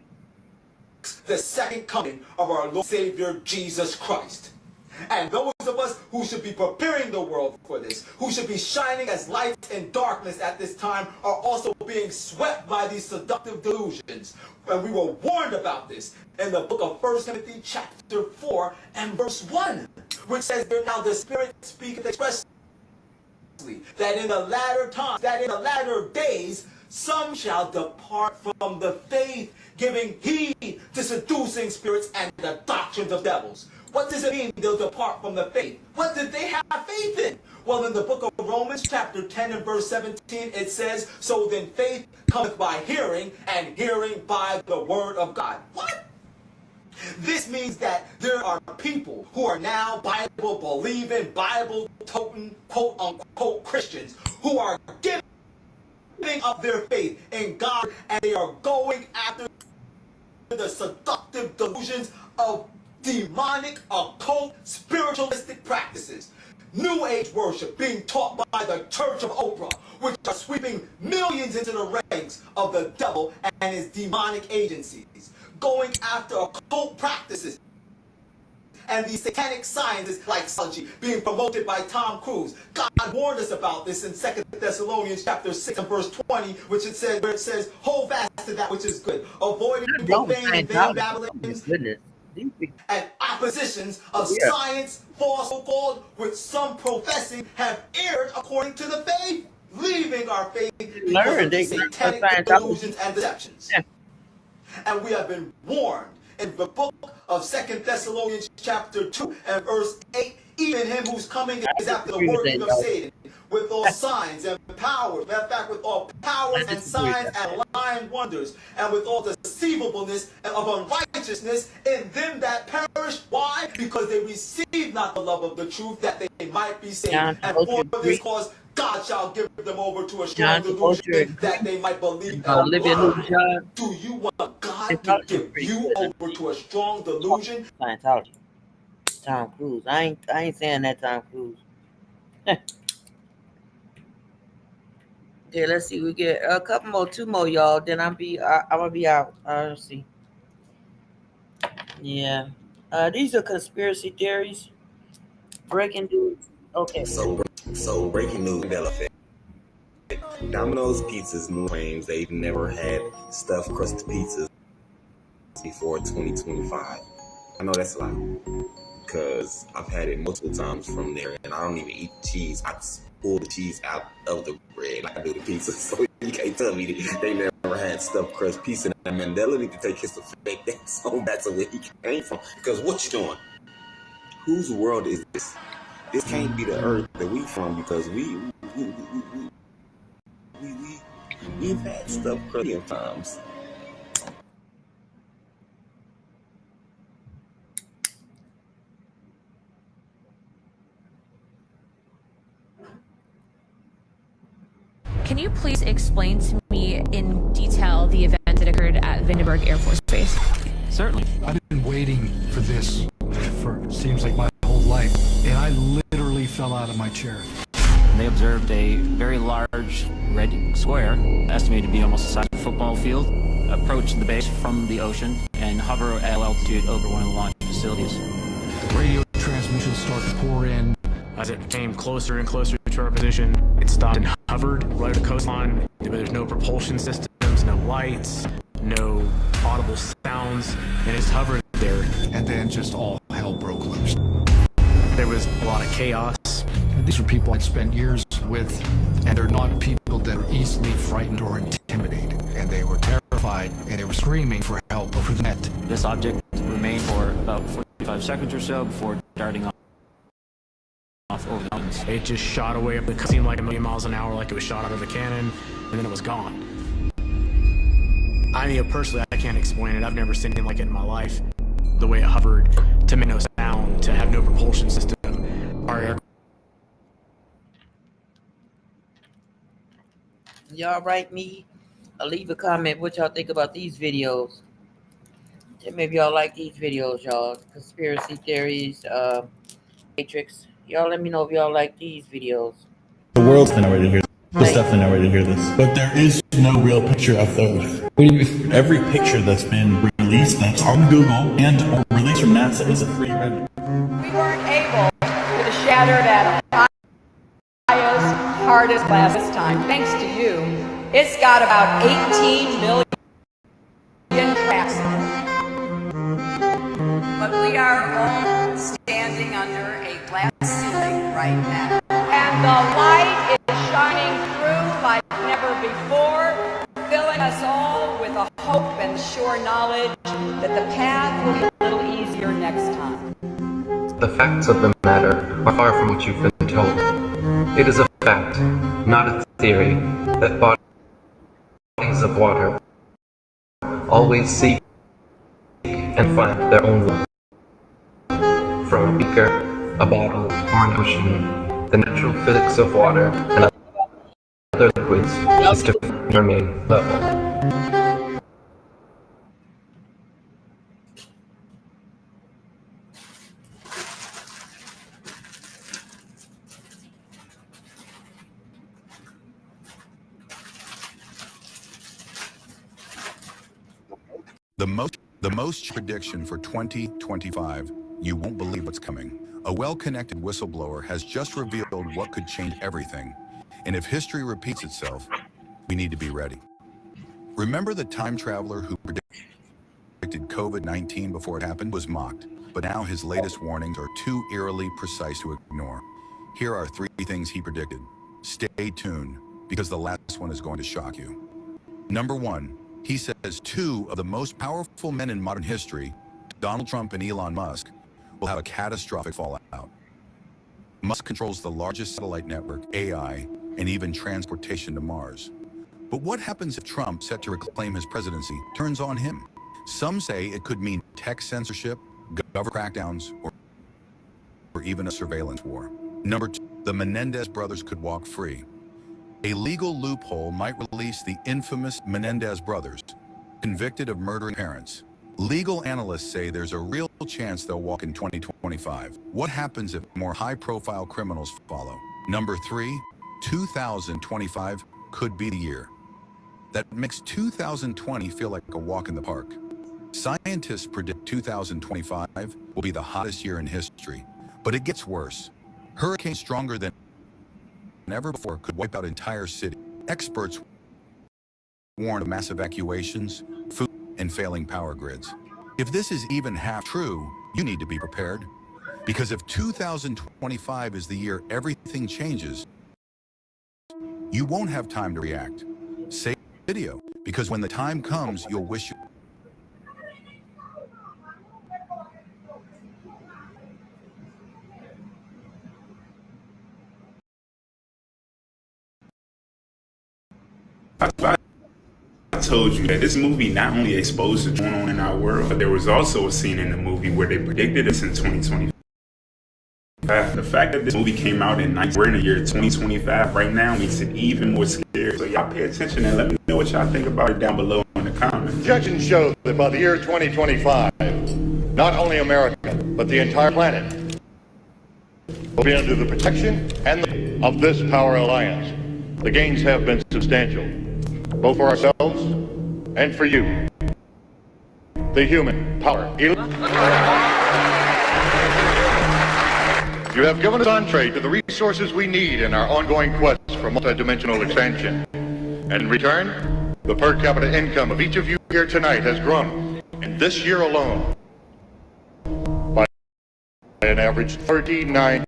the second coming of our Lord Savior Jesus Christ. And those of us who should be preparing the world for this, who should be shining as lights in darkness at this time, are also being swept by these seductive delusions. And we were warned about this in the book of 1 Timothy chapter 4 and verse 1, which says, now the Spirit speaketh expressly that in the latter times, that in the latter days, some shall depart from the faith, giving heed to seducing spirits and the doctrines of devils. What does it mean they'll depart from the faith? What did they have faith in? Well, in the book of Romans chapter 10 and verse 17, it says, so then faith cometh by hearing, and hearing by the word of God. What? This means that there are people who are now Bible-believing, Bible-toting, quote-unquote Christians who are giving up their faith in God, and they are going after the seductive delusions of demonic, occult, spiritualistic practices. New Age worship being taught by the Church of Oprah, which are sweeping millions into the ranks of the devil and his demonic agencies. Going after occult practices and these satanic sciences like psychology being promoted by Tom Cruise. God warned us about this in 2 Thessalonians chapter 6 and verse 20, which it says, where it says, hold fast to that which is good, avoiding profane and vain babblings and oppositions of Yeah. science, false so-called, which some professing have erred according to the faith, leaving our faith because Learn. of the They learn from satanic Scientology. delusions and deceptions. Yeah. And we have been warned in the book of 2 Thessalonians chapter 2 and verse 8, even him who's coming is after the Disagree with working that, of y'all. Satan, with all signs and powers, matter of fact, with all powers I and disagree with signs that. and lying wonders, and with all deceivableness and of unrighteousness in them that perish. Why? Because they receive not the love of the truth, that they might be saved. John And Travolta for this agree. cause, God shall give them over to a strong John Travolta delusion, agree. that they might believe a Olivia lie. Newton-John. Do you want God to Scientology give agree. you over to a strong delusion? Scientology. Tom Cruise. I ain't saying that Tom Cruise. Yeah, let's see. We get a couple more, 2 more, y'all. Then I'm gonna be out. Let's see. Yeah. These are conspiracy theories. Breaking news. Okay. So breaking news, Mandela effect. Domino's Pizza's new claims they've never had stuffed crust pizzas before 2025. I know that's a lot, because I've had it multiple times from there, and I don't even eat cheese. I just pull the cheese out of the bread like I do the pizza, so you can't tell me that they never had stuffed crust pizza. And Mandela need to take his effect back to where he came from, because what you doing? Whose world is this? This can't be the earth that we from, because we've had stuff plenty of times. Can you please explain to me in detail the event that occurred at Vandenberg Air Force Base? Certainly. I've been waiting for this for seems like my whole life, and I literally fell out of my chair. They observed a very large red square, estimated to be almost the size of a football field, approach the base from the ocean and hover at altitude over one of the launch facilities. The radio transmissions start to pour in. As it came closer and closer to our position, it stopped and hovered right at the coastline. There's no propulsion systems, no lights, no audible sounds, and it just hovered there. And then just all hell broke loose. There was a lot of chaos. These are people I'd spent years with, and they're not people that are easily frightened or intimidated. And they were terrified, and they were screaming for help over the net. This object remained for about 45 seconds or so before darting off over the mountains. It just shot away up the coast, seemed like 1,000,000 miles an hour, like it was shot out of a cannon, and then it was gone. I mean, personally, I can't explain it. I've never seen anything like it in my life. The way it hovered, to make no sound, to have no propulsion system. Our air. Y'all write me or leave a comment what y'all think about these videos. Maybe y'all like these videos, y'all. Conspiracy theories, Matrix. Y'all let me know if y'all like these videos. The world's been ready to hear this. It's definitely not ready to hear this. But there is no real picture of those. Every picture that's been released that's on Google and or released from NASA is a free render. We weren't able to shatter that highest, hardest glass this time, thanks to you. It's got about 18 million cracks in it. But we are all standing under a glass ceiling right now. And the light is shining through like never before, filling us all with a hope and sure knowledge that the path will be a little easier next time. The facts of the matter are far from what you've been told. It is a fact, not a theory, that bodies of water always seek and find their own love. From a beaker, a bottle, or an ocean, the natural physics of water and other liquids is to remain level. The most prediction for 2025, you won't believe what's coming. A well-connected whistleblower has just revealed what could change everything. And if history repeats itself, we need to be ready. Remember the time traveler who predicted COVID-19 before it happened was mocked, but now his latest warnings are too eerily precise to ignore. Here are 3 things he predicted. Stay tuned, because the last one is going to shock you. Number 1, he says 2 of the most powerful men in modern history, Donald Trump and Elon Musk, will have a catastrophic fallout. Musk controls the largest satellite network, AI, and even transportation to Mars. But what happens if Trump, set to reclaim his presidency, turns on him? Some say it could mean tech censorship, government crackdowns, or even a surveillance war. Number 2, the Menendez brothers could walk free. A legal loophole might release the infamous Menendez brothers, convicted of murdering parents. Legal analysts say there's a real chance they'll walk in 2025. What happens if more high-profile criminals follow? Number 3, 2025 could be the year. That makes 2020 feel like a walk in the park. Scientists predict 2025 will be the hottest year in history, but it gets worse. Hurricanes stronger than ever before could wipe out entire cities. Experts warn of mass evacuations, food, and failing power grids. If this is even half true, you need to be prepared. Because if 2025 is the year everything changes, you won't have time to react. Save the video, because when the time comes, you'll wish you... I told you that this movie not only exposed what's going on in our world, but there was also a scene in the movie where they predicted this in 2025. The fact that this movie came out we're in the year 2025 right now makes it even more scary. So y'all pay attention and let me know what y'all think about it down below in the comments. Projections show that by the year 2025, not only America, but the entire planet will be under the protection of this power alliance. The gains have been substantial, both for ourselves and for you. The human power. You have given us entree to the resources we need in our ongoing quest for multidimensional expansion. And in return, the per capita income of each of you here tonight has grown, in this year alone, by an average 39%.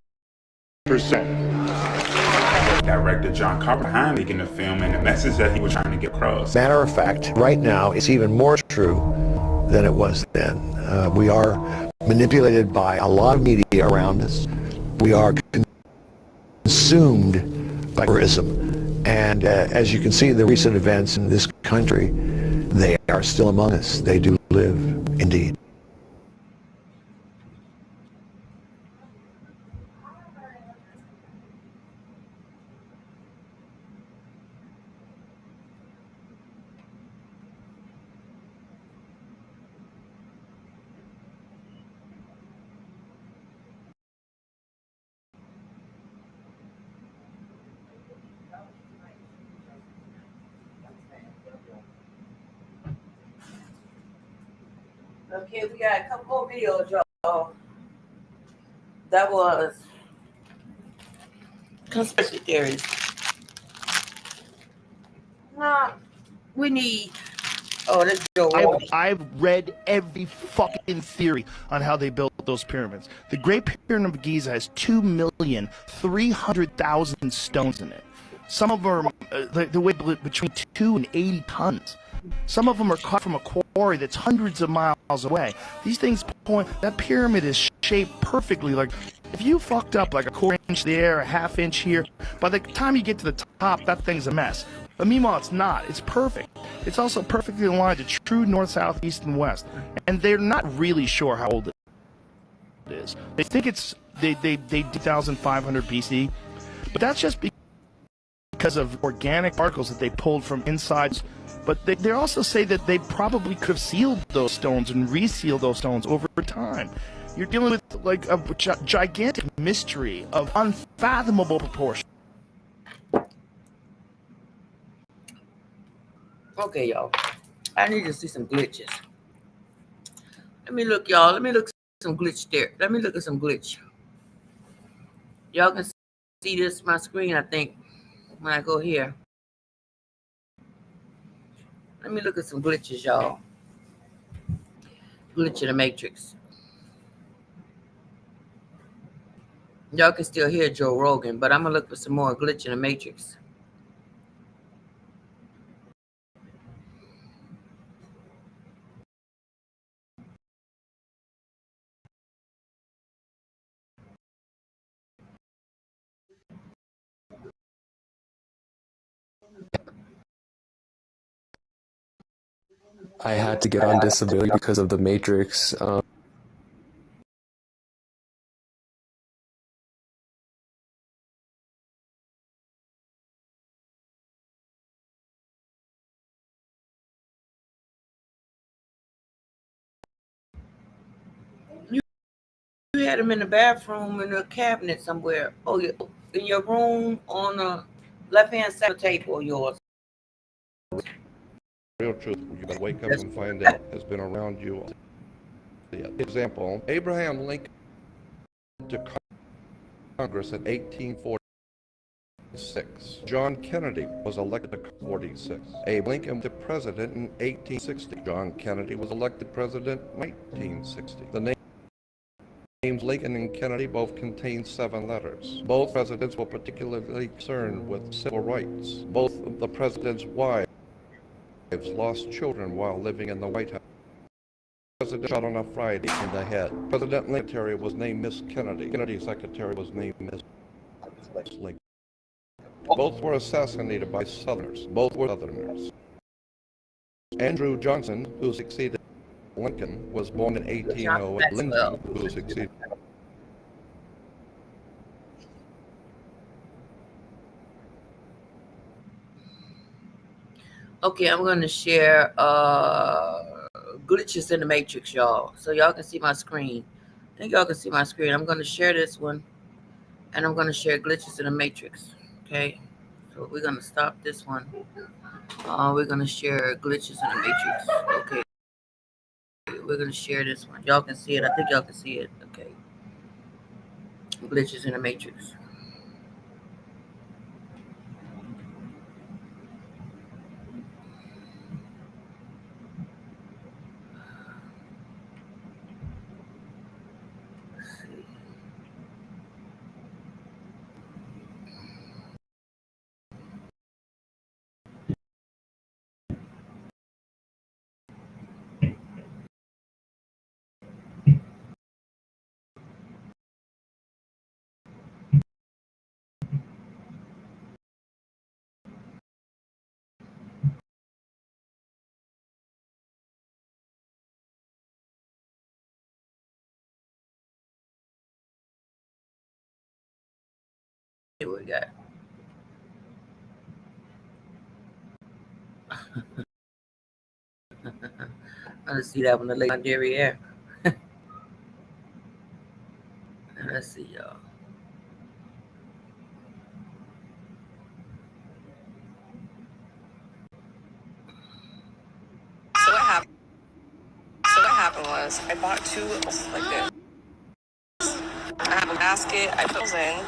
Director John Carpenter behind making the film and the message that he was trying to get across. Matter of fact, right now, it's even more true than it was then. We are manipulated by a lot of media around us. We are consumed by terrorism. And as you can see, the recent events in this country, they are still among us. They do live, indeed. Okay, we got a couple more videos, y'all. That was conspiracy theories. Nah, we need. Oh, that's Joe. I've read every fucking theory on how they built those pyramids. The Great Pyramid of Giza has 2,300,000 stones in it. Some of them are the weight between 2 and 80 tons. Some of them are caught from a quarry that's hundreds of miles away. These things point, that pyramid is shaped perfectly. Like, if you fucked up like a quarter inch there, a half inch here, by the time you get to the top, that thing's a mess. But meanwhile, it's not. It's perfect. It's also perfectly aligned to true north, south, east, and west. And they're not really sure how old it is. They think it's, they 2,500 BC, but that's just because of organic particles that they pulled from inside. But they also say that they probably could have sealed those stones and resealed those stones over time. You're dealing with like a gigantic mystery of unfathomable proportion. Okay, y'all. I need to see some glitches. Let me look, y'all. Let me look at some glitch there. Let me look at some glitch. Y'all can see this my screen, I think, when I go here. Let me look at some glitches, y'all. Glitch in the Matrix. Y'all can still hear Joe Rogan, but I'm gonna look for some more Glitch in the Matrix. I had to get on disability because of the Matrix. You had him in the bathroom in a cabinet somewhere. Oh, in your room on the left-hand side of the table, yours. Real truth, you gotta wake up and find out, has been around you. Example, Abraham Lincoln to Congress in 1846. John Kennedy was elected to 46. Abe Lincoln was president in 1860. John Kennedy was elected president in 1960. The names Lincoln and Kennedy both contain 7 letters. Both presidents were particularly concerned with civil rights. Both of the president's wives lost children while living in the White House. President shot on a Friday in the head. President Lincoln's secretary was named Miss Kennedy. Kennedy's secretary was named Miss Lincoln. Both were assassinated by Southerners. Both were Southerners. Andrew Johnson, who succeeded Lincoln, was born in 1808. Lyndon, who succeeded Okay, I'm going to share Glitches in the Matrix, y'all, so y'all can see my screen. I think y'all can see my screen. I'm going to share this one, and I'm going to share Glitches in the Matrix. Okay, so we're going to stop this one. We're going to share Glitches in the Matrix. Okay, we're going to share this one. Y'all can see it. I think y'all can see it. Okay, Glitches in the Matrix. Here we go. I didn't see that one. The lady on derriere. Let's see, y'all. So what happened was I bought 2 like this. I have a basket. I put those in.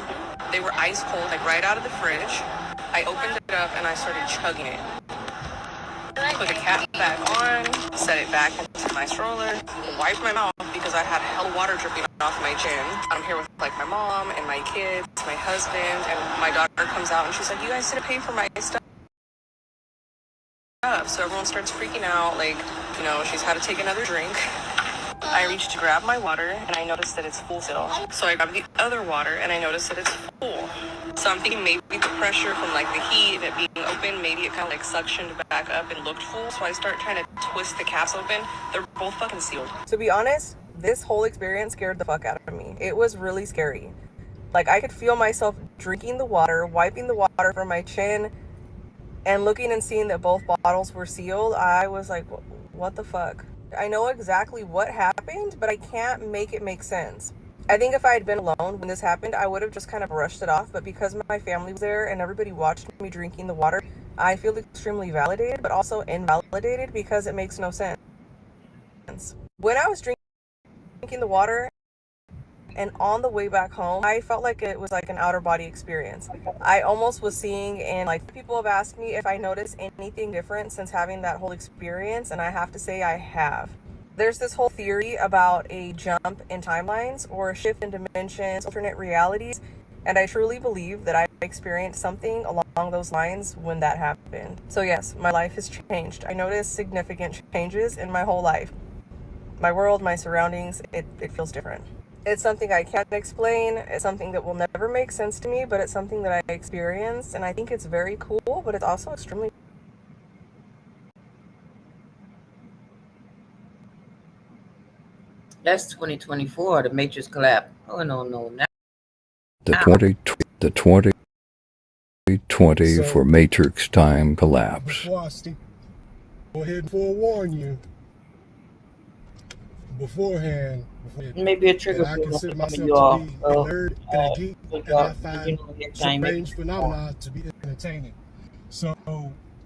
They were ice cold, like right out of the fridge. I opened it up and I started chugging it. Put the cap back on, set it back into my stroller, wiped my mouth because I had hell water dripping off my chin. I'm here with like my mom and my kids, my husband, and my daughter comes out and she's like, "You guys didn't pay for my stuff." So everyone starts freaking out, like, you know, she's had to take another drink. I reached to grab my water and I noticed that it's full still. So I grabbed the other water and I noticed that it's full. So I'm thinking maybe the pressure from like the heat and it being open, maybe it kind of like suctioned back up and looked full. So I start trying to twist the caps open. They're both fucking sealed. To be honest, this whole experience scared the fuck out of me. It was really scary. Like I could feel myself drinking the water, wiping the water from my chin, and looking and seeing that both bottles were sealed. I was like, what the fuck? I know exactly what happened, but I can't make it make sense. I think if I had been alone when this happened, I would have just kind of brushed it off. But because my family was there and everybody watched me drinking the water, I feel extremely validated, but also invalidated because it makes no sense. When I was drinking the water and on the way back home, I felt like it was like an outer body experience. I almost was seeing, and like people have asked me if I noticed anything different since having that whole experience, and I have to say I have. There's this whole theory about a jump in timelines or a shift in dimensions, alternate realities, and I truly believe that I experienced something along those lines when that happened. So yes, my life has changed. I noticed significant changes in my whole life. My world, my surroundings, it feels different. It's something I can't explain. It's something that will never make sense to me, but it's something that I experienced, and I think it's very cool, but it's also extremely... That's 2024. The Matrix collapse. Oh no. Now. The 2020 for Matrix time collapse. Before I speak, go ahead and forewarn you beforehand. Maybe a trigger I for consider some of myself you to all. be a nerd and a geek, and I find time strange phenomena to be entertaining. So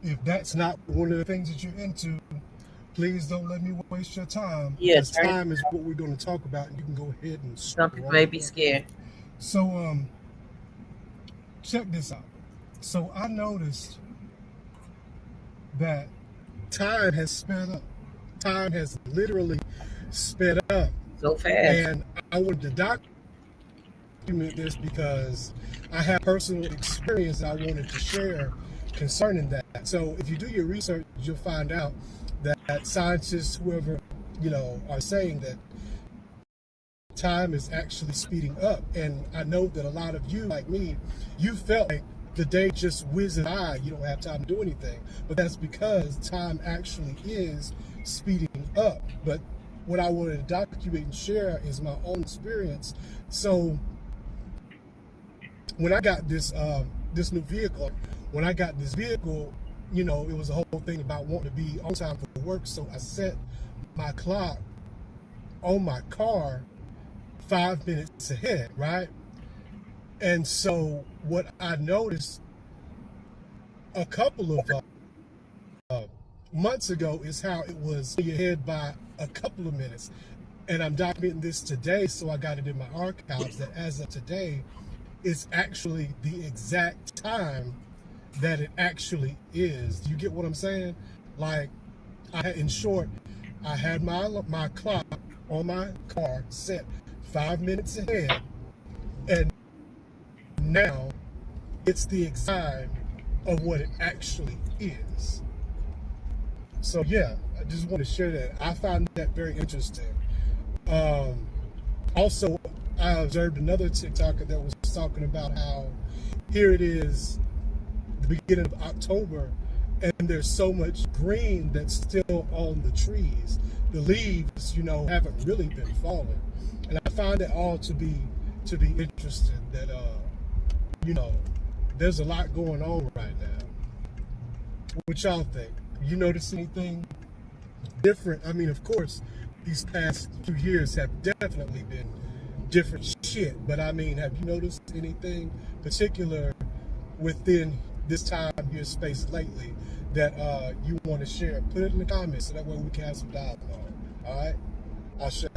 if that's not one of the things that you're into, please don't let me waste your time. Yes, because time is what we're going to talk about, and you can go ahead and some people may be scared. So check this out. So I noticed that time has sped up. Time has literally sped up so fast. And I wanted to document this because I have personal experience I wanted to share concerning that. So if you do your research, you'll find out that scientists, whoever, are saying that time is actually speeding up. And I know that a lot of you, like me, you felt like the day just whizzes by, you don't have time to do anything. But that's because time actually is speeding up. But what I wanted to document and share is my own experience. So when I got this new vehicle, it was a whole thing about wanting to be on time for work. So I set my clock on my car 5 minutes ahead, right? And so what I noticed a couple of months ago is how it was ahead by a couple of minutes. And I'm documenting this today, so I got it in my archives that as of today, it's actually the exact time that it actually is. Do you get what I'm saying? Like, in short, I had my clock on my car set 5 minutes ahead, and now it's the exact time of what it actually is. So yeah, I just want to share that. I found that very interesting. Also, I observed another TikToker that was talking about how here it is, the beginning of October, and there's so much green that's still on the trees. The leaves, haven't really been falling. And I find it all to be interesting that, there's a lot going on right now. What y'all think? You notice anything different? I mean, of course, these past 2 years have definitely been different shit, but I mean, have you noticed anything particular within this time here space lately that you want to share? Put it in the comments so that way we can have some dialogue. All right? I'll share.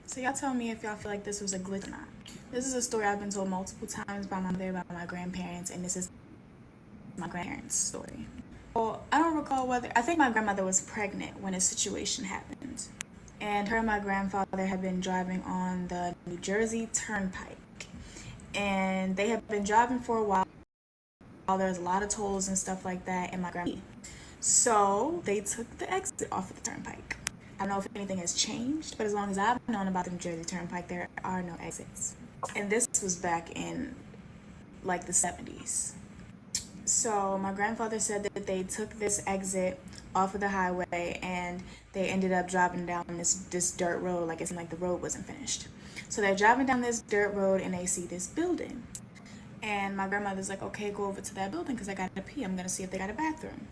So y'all tell me if y'all feel like this was a glitch or not. This is a story I've been told multiple times by my mother, by my grandparents, and this is my grandparents' story. Well, I don't recall whether, I think my grandmother was pregnant when this situation happened. And her and my grandfather had been driving on the New Jersey Turnpike. And they had been driving for a while. There's a lot of tolls and stuff like that, and my grandma. So they took the exit off of the turnpike. I don't know if anything has changed, but as long as I've known about the New Jersey Turnpike, there are no exits. And this was back in like the 70s. So my grandfather said that they took this exit off of the highway and they ended up driving down this dirt road, like it's like the road wasn't finished. So they're driving down this dirt road and they see this building. And my grandmother's like, okay, go over to that building because I gotta pee. I'm gonna see if they got a bathroom.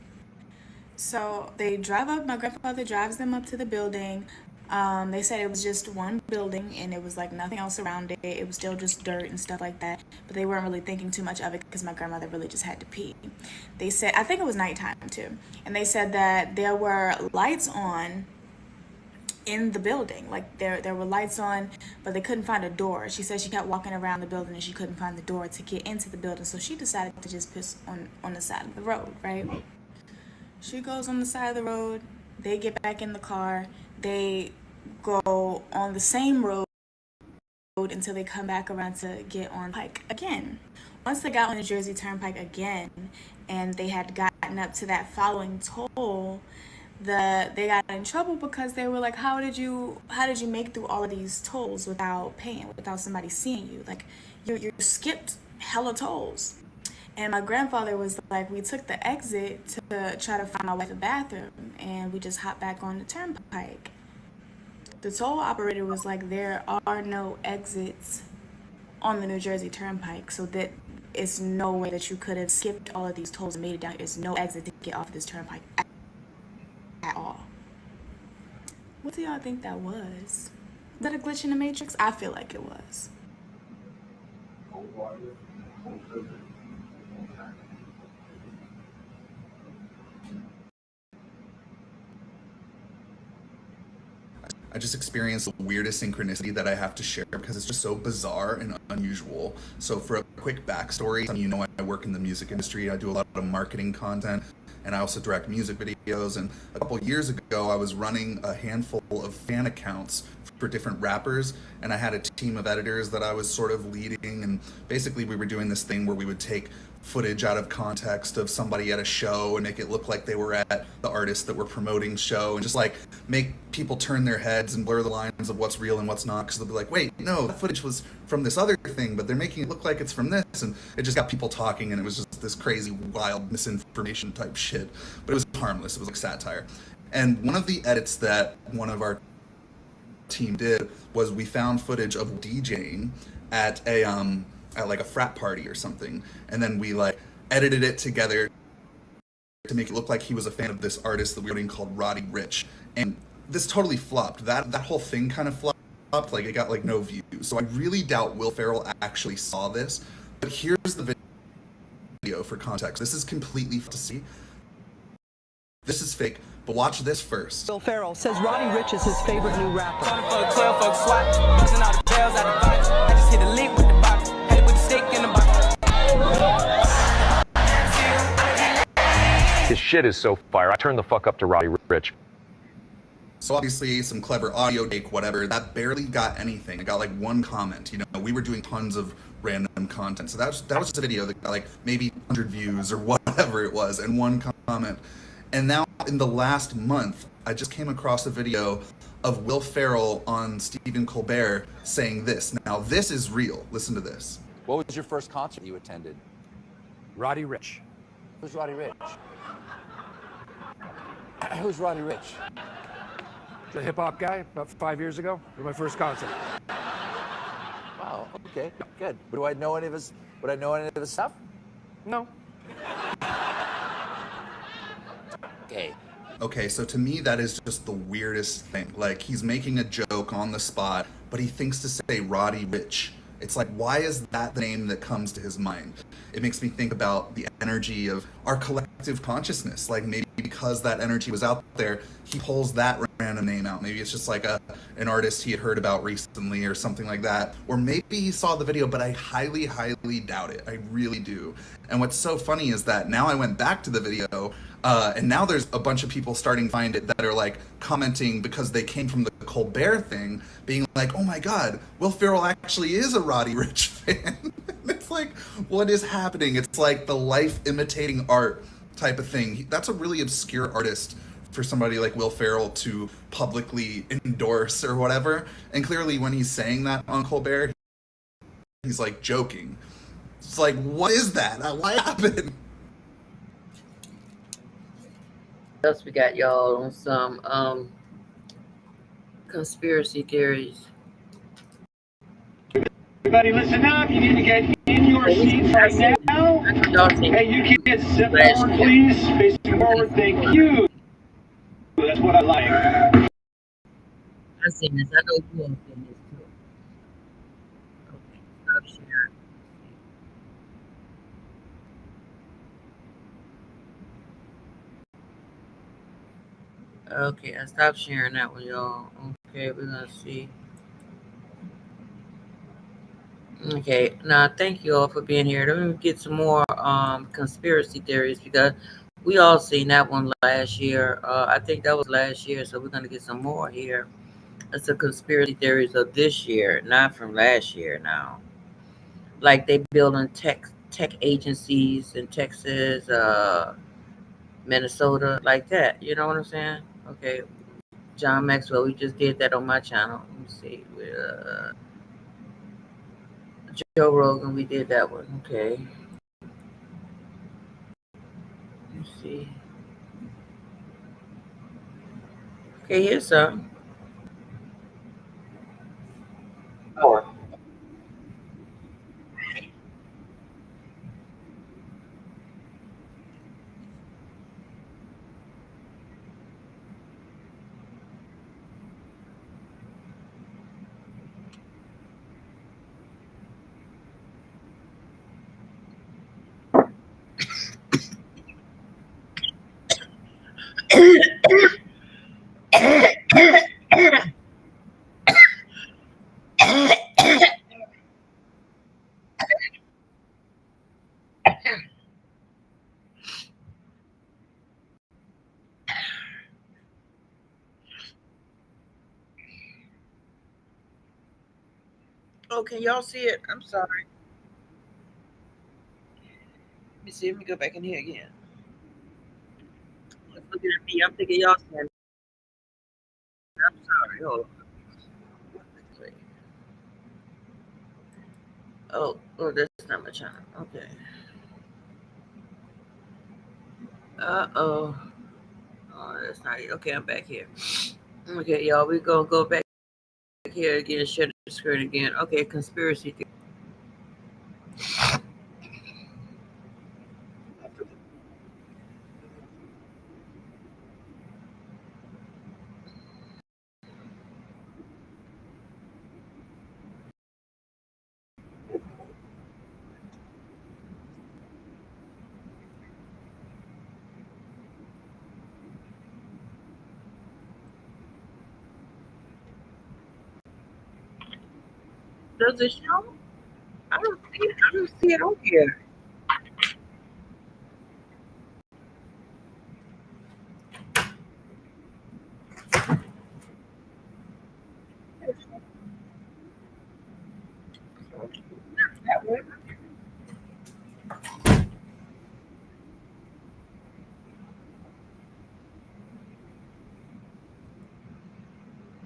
So they drive up, my grandfather drives them up to the building. They said it was just one building and it was like nothing else around it. It was still just dirt and stuff like that. But they weren't really thinking too much of it because my grandmother really just had to pee. They said, I think it was nighttime too. And they said that there were lights on in the building. Like there were lights on, but they couldn't find a door. She said she kept walking around the building and she couldn't find the door to get into the building, so she decided to just piss on the side of the road, right? She goes on the side of the road, they get back in the car, they go on the same road until they come back around to get on Pike again. Once they got on the Jersey Turnpike again, and they had gotten up to that following toll, they got in trouble because they were like, how did you make through all of these tolls without paying, without somebody seeing you? Like, you skipped hella tolls. And my grandfather was like, we took the exit to try to find my wife a bathroom, and we just hopped back on the turnpike. The toll operator was like, there are no exits on the New Jersey Turnpike, so that it's no way that you could have skipped all of these tolls and made it down. There's no exit to get off this turnpike at all. What do y'all think that was? Was that a glitch in the Matrix? I feel like it was. I just experienced the weirdest synchronicity that I have to share because it's just so bizarre and unusual. So for a quick backstory, you know, I work in the music industry. I do a lot of marketing content, and I also direct music videos. And a couple years ago, I was running a handful of fan accounts for different rappers, and I had a team of editors that I was sort of leading. And basically, we were doing this thing where we would take footage out of context of somebody at a show and make it look like they were at the artist that we're promoting show, and just like make people turn their heads and blur the lines of what's real and what's not, because they'll be like, wait, no, that footage was from this other thing, but they're making it look like it's from this. And it just got people talking, and it was just this crazy, wild misinformation type shit. But it was harmless. It was like satire. And one of the edits that one of our team did was we found footage of DJing at like a frat party or something, and then we like edited it together to make it look like he was a fan of this artist that we were doing called Roddy Ricch. And this totally flopped. That whole thing kind of flopped. Like, it got like no views. So I really doubt Will Ferrell actually saw this. But here's the video for context. This is completely to see. This is fake, but watch this first. Will Ferrell says Roddy Ricch is his favorite new rapper. His shit is so fire. I turned the fuck up to Roddy Ricch. So obviously some clever audio take, whatever, that barely got anything. It got like one comment. You know, we were doing tons of random content. So that was just a video that got like maybe 100 views or whatever it was, and one comment. And now in the last month, I just came across a video of Will Ferrell on Stephen Colbert saying this. Now this is real. Listen to this. What was your first concert you attended? Roddy Ricch. Who's Roddy Ricch? Who's Roddy Ricch? The hip hop guy about 5 years ago for my first concert. Wow. Okay. Good. Would I know any of his stuff? No. Okay. Okay, so to me, that is just the weirdest thing. Like, he's making a joke on the spot, but he thinks to say Roddy Ricch. It's like, why is that the name that comes to his mind? It makes me think about the energy of our collective consciousness. Like, maybe because that energy was out there, he pulls that random name out. Maybe it's just like an artist he had heard about recently or something like that. Or maybe he saw the video, but I highly, highly doubt it. I really do. And what's so funny is that now I went back to the video, and now there's a bunch of people starting to find it that are like commenting because they came from the Colbert thing, being like, oh my God, Will Ferrell actually is a Roddy Ricch fan. It's like, what is happening? It's like the life imitating art type of thing. That's a really obscure artist for somebody like Will Ferrell to publicly endorse or whatever. And clearly when he's saying that on Colbert, he's like joking. It's like, what is that? What happened? What else we got, y'all, on some conspiracy theories. Everybody listen up. You need to get in your seats right now. Hey, you kids, step forward, please. Facing forward, thank you. That's what I like. I've seen this. I know you all seen this too. Okay, stop sharing. Okay, I stopped sharing that one, y'all. Okay, we're gonna see. Okay, now thank you all for being here. Let me get some more conspiracy theories because we all seen that one last year. I think that was last year, so we're gonna get some more here. It's the conspiracy theories of this year, not from last year now. Like they building tech agencies in Texas, Minnesota, like that. You know what I'm saying? Okay, John Maxwell, we just did that on my channel. Let me see. Joe Rogan, we did that one. Okay. Let's see. Okay, here's some. More. Oh, can y'all see it? I'm sorry. Let me see. Let me go back in here again. Let's look at me. I'm thinking y'all see it. I'm sorry. Hold on. Wait. Oh, that's not my channel. Okay. Uh-oh. Oh, that's not it. Okay, I'm back here. Okay, y'all, we gonna go back here again, share the screen again. Okay, conspiracy theory. Does it show? I don't see it. I don't see it on here. That way.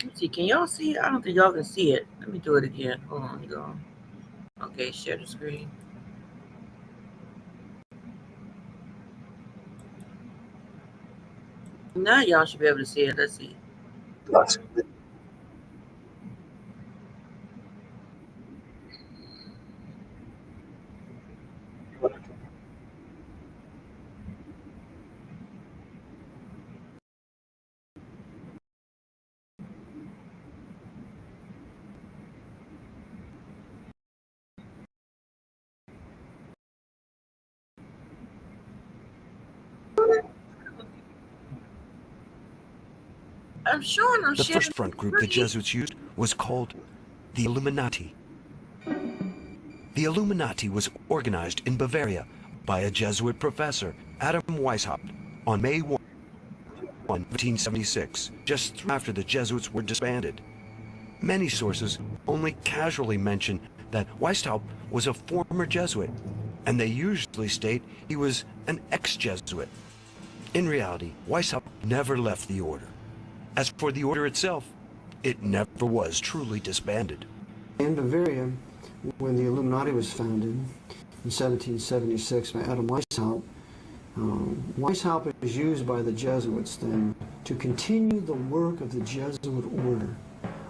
Let's see, can y'all see it? I don't think y'all can see it. Let me do it again. Hold on, y'all. Okay, share the screen. Now y'all should be able to see it. Let's see. I'm showing them The sharing first front group the screen. Jesuits used was called the Illuminati. The Illuminati was organized in Bavaria by a Jesuit professor, Adam Weishaupt, on May 1, 1776, just after the Jesuits were disbanded. Many sources only casually mention that Weishaupt was a former Jesuit, and they usually state he was an ex-Jesuit. In reality, Weishaupt never left the order. As for the order itself, it never was truly disbanded. In Bavaria, when the Illuminati was founded in 1776 by Adam Weishaupt, Weishaupt is used by the Jesuits then to continue the work of the Jesuit order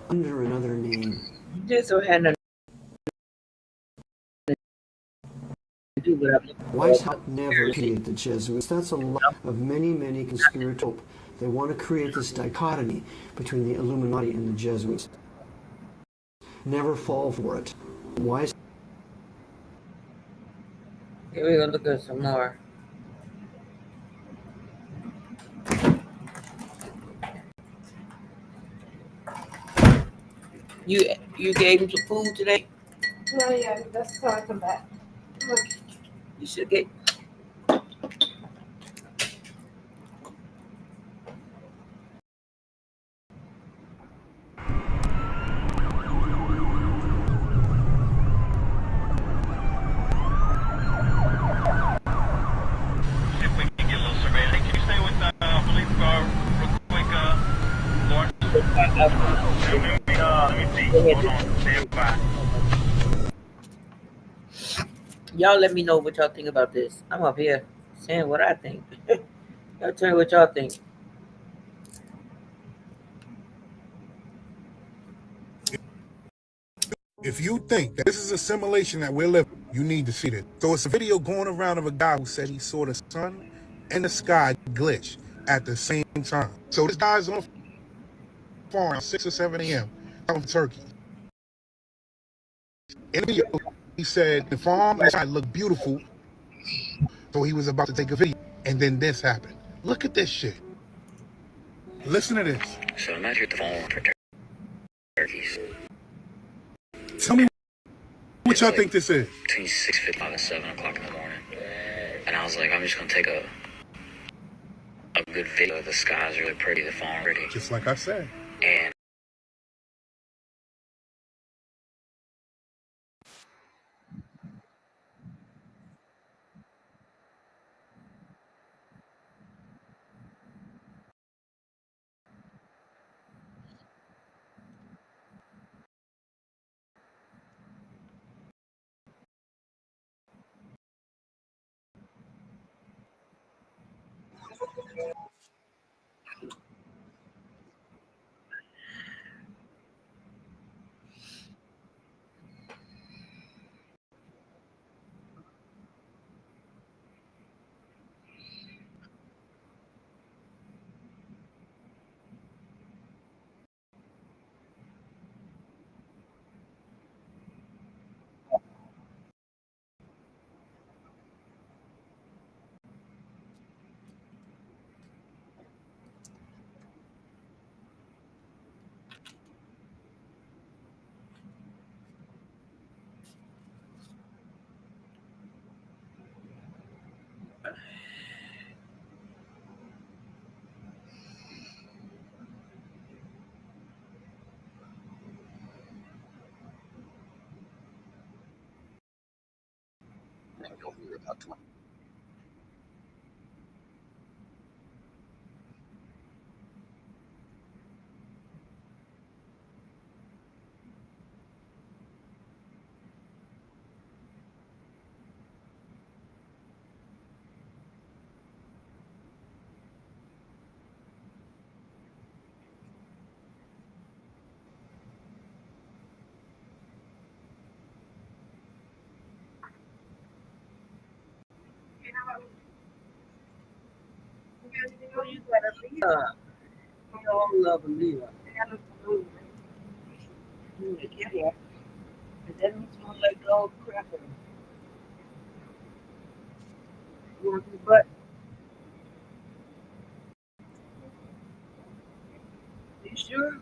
under another name. This will have nothing to do with it. Weishaupt never created the Jesuits. That's a lot of many conspirators. They want to create this dichotomy between the Illuminati and the Jesuits. Never fall for it. Weishaupt. Okay, we're gonna look at some more. You gave him some food today? No, yeah, that's how I come back. You should get. Y'all let me know what y'all think about this. I'm up here saying what I think. Y'all tell me what y'all think. If you think that this is a simulation that we're living, you need to see this. So it's a video going around of a guy who said he saw the sun and the sky glitch at the same time. So this guy's on the farm around 6 or 7 a.m. out in Turkey. In the video, he said the farm and the sky looked beautiful, so he was about to take a video. And then this happened. Look at this shit. Listen to this. So I'm out here at the farm for turkeys. Tell me what y'all think this is. Between 6:55 and 7 o'clock in the morning. And I was like, I'm just going to take a good video. The sky's really pretty, the farm pretty. Just like I said. And You gotta leave her. We all love a leader. Yeah. It doesn't smell like dog crap. You want your butt? You sure?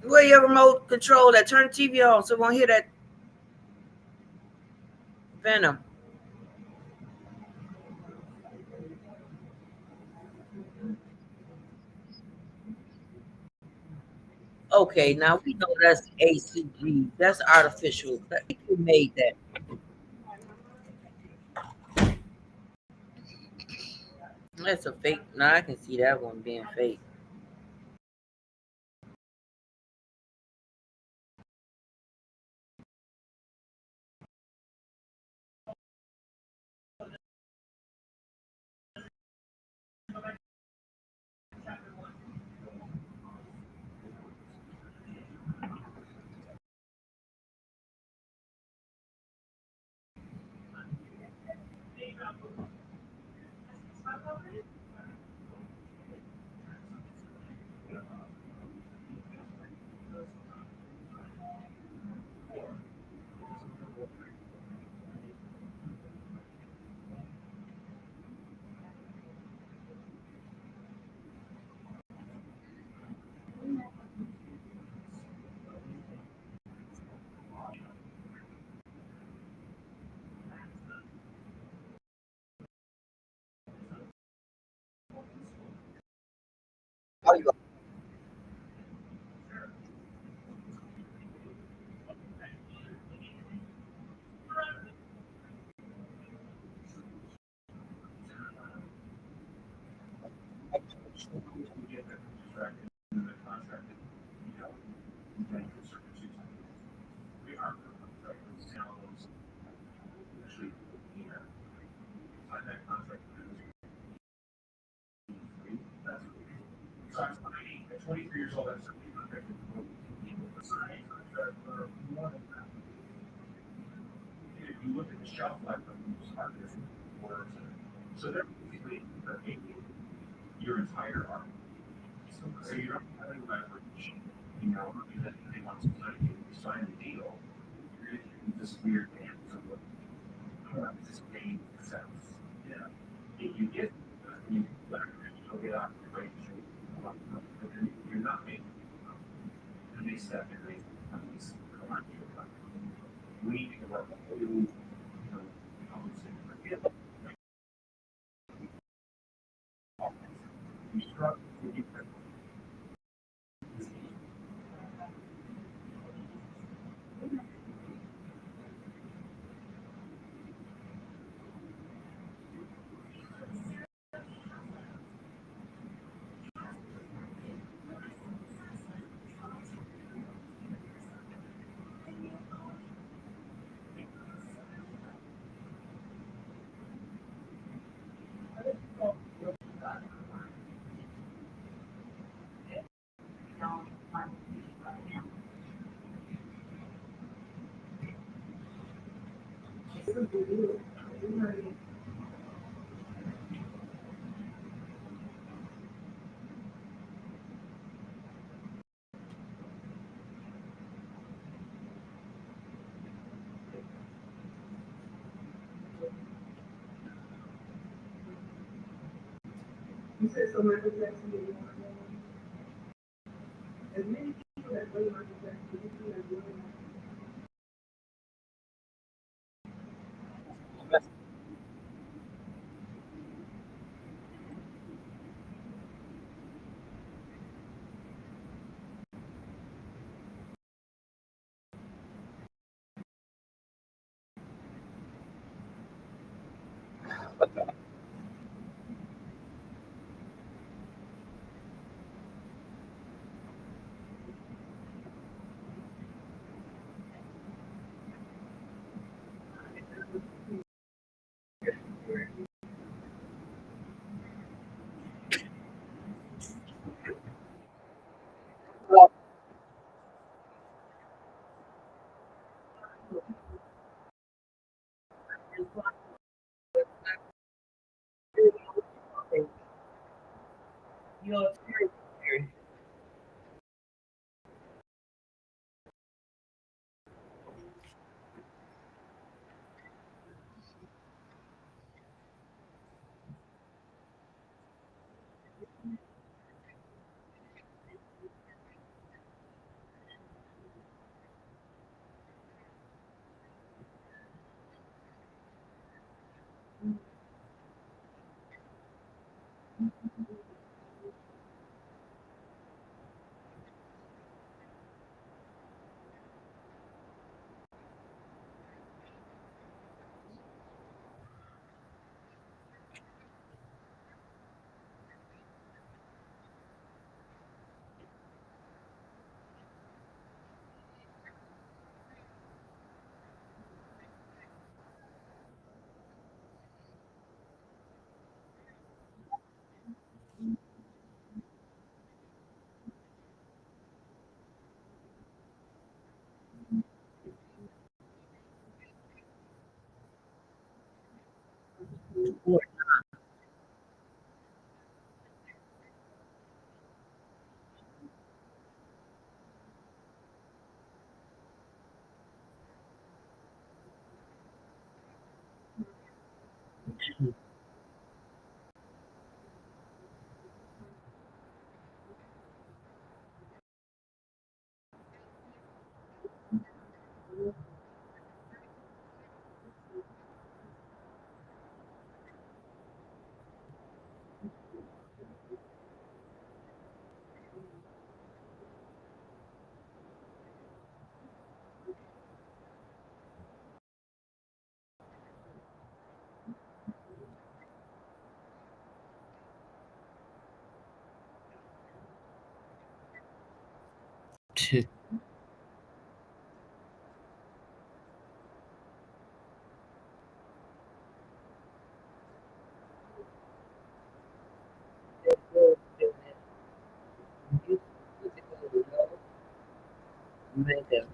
Where your remote control that? Turn the TV on so we won't hear that venom. Okay, now we know that's ACG. That's artificial. Who made that? That's a fake. Now I can see that one being fake.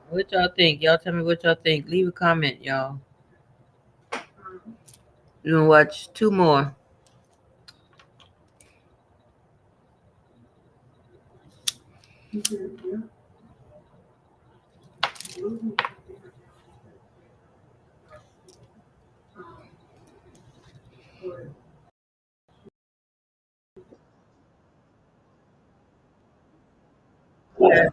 What y'all think? Y'all tell me what y'all think. Leave a comment, y'all. We're gonna watch two more. Yeah.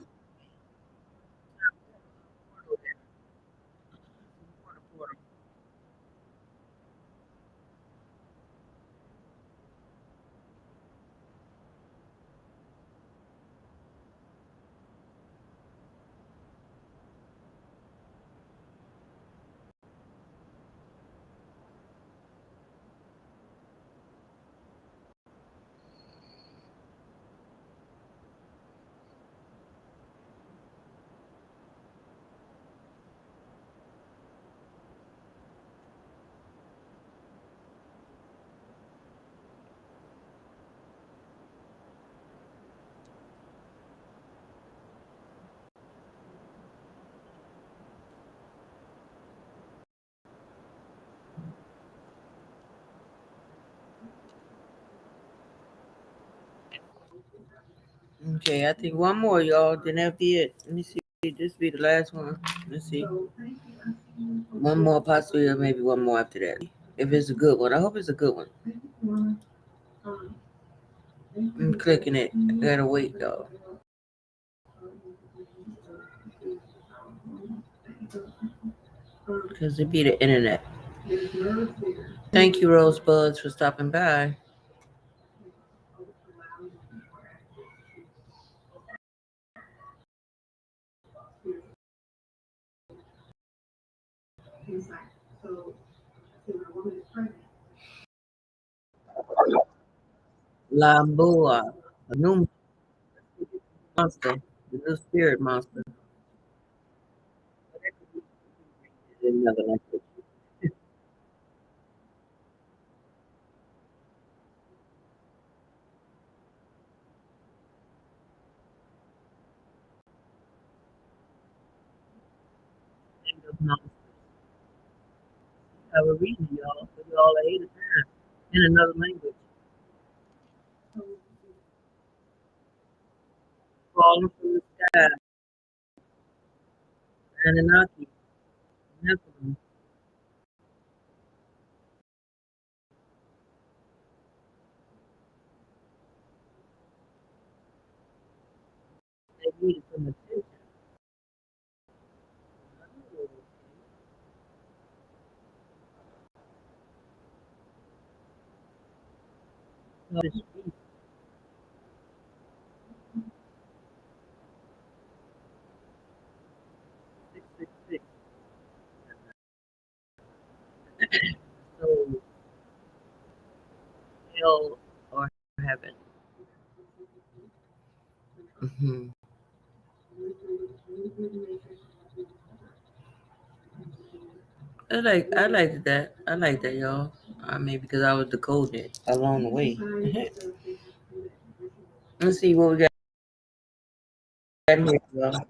Okay, I think one more, y'all. Then that'll be it. Let me see. This be the last one. Let's see. One more, possibly, or maybe one more after that. If it's a good one, I hope it's a good one. I'm clicking it. I gotta wait, though. Because it be the internet. Thank you, Rosebuds, for stopping by. Lamboa, a new monster, the new spirit monster. Another language. I was reading y'all, so y'all are 8 times in another language. Falling from the sky, Anunnaki, Nephilim. They needed some attention. So it's 666. So hell or heaven. Mm-hmm. I liked that. I like that, y'all. I mean, because I was decoding it along the way. Let's see what we got here, y'all.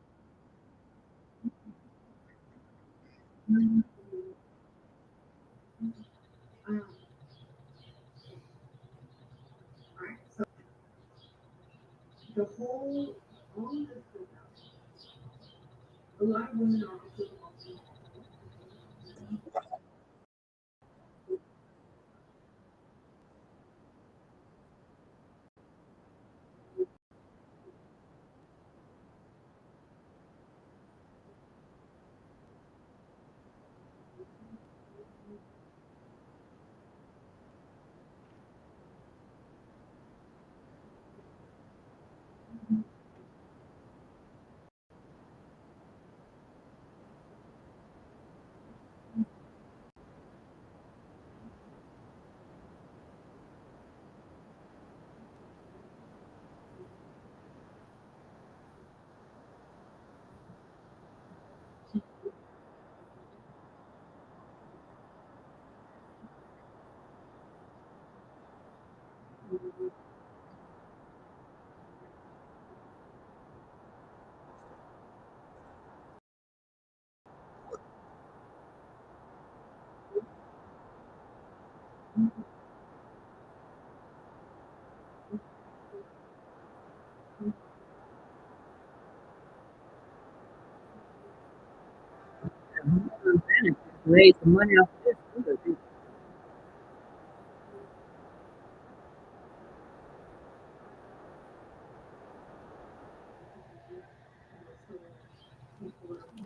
Made some money off this.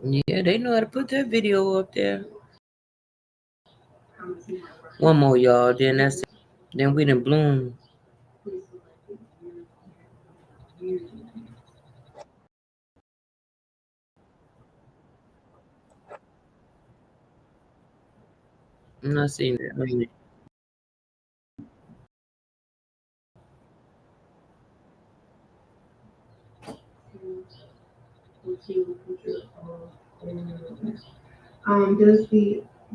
Yeah, they know how to put that video up there. One more, y'all. Then that's it. Then we done bloom. I'm not seeing that.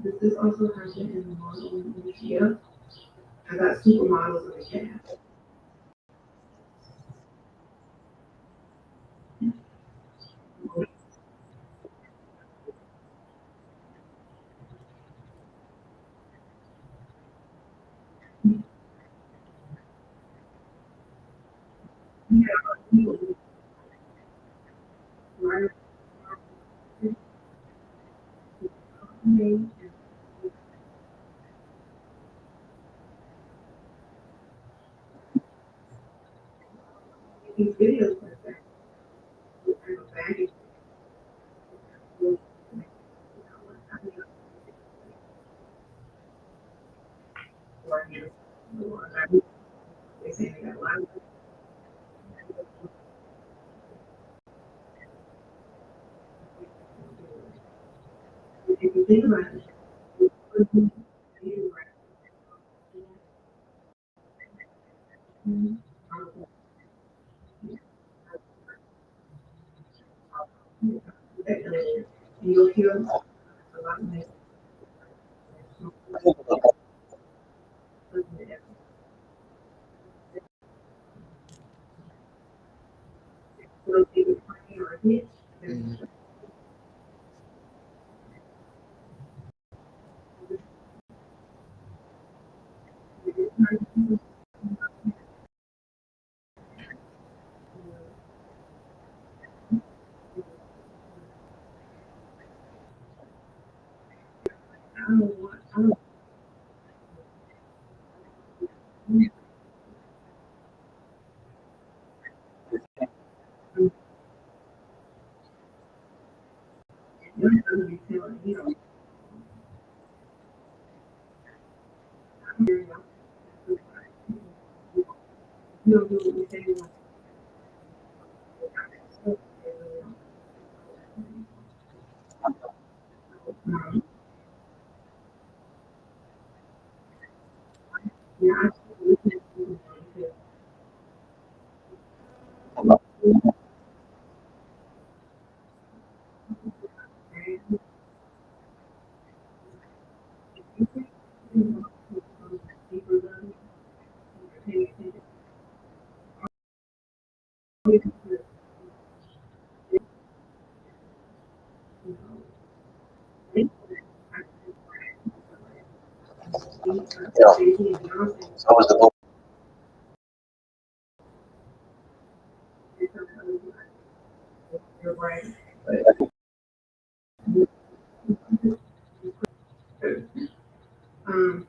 Does this also happen in the modeling industry? Yeah. I got supermodels in the cast. These videos they say they got a lot of if you think about it, you'll hear a lot of this. So was the book. Um,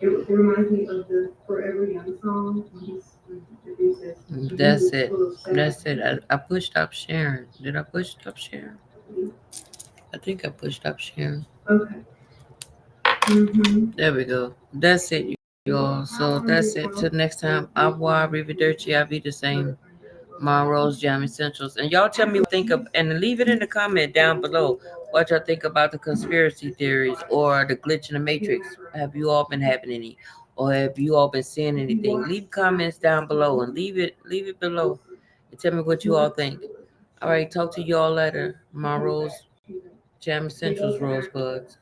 it reminds me of the Forever Young song when he introduces. That's it. That's it. I pushed stop sharing. Did I push stop sharing? I think I pushed stop sharing. Okay. There we go. That's it, y'all. So that's it. Till next time. Au revoir, arrivederci. I'll be the same. Monroe's Jam Essentials. And y'all tell me what you think of, and leave it in the comment down below what y'all think about the conspiracy theories or the glitch in the matrix. Have you all been having any? Or have you all been seeing anything? Leave comments down below and leave it below. And tell me what you all think. All right, talk to y'all later. Monroe's Jam Essentials Rosebuds.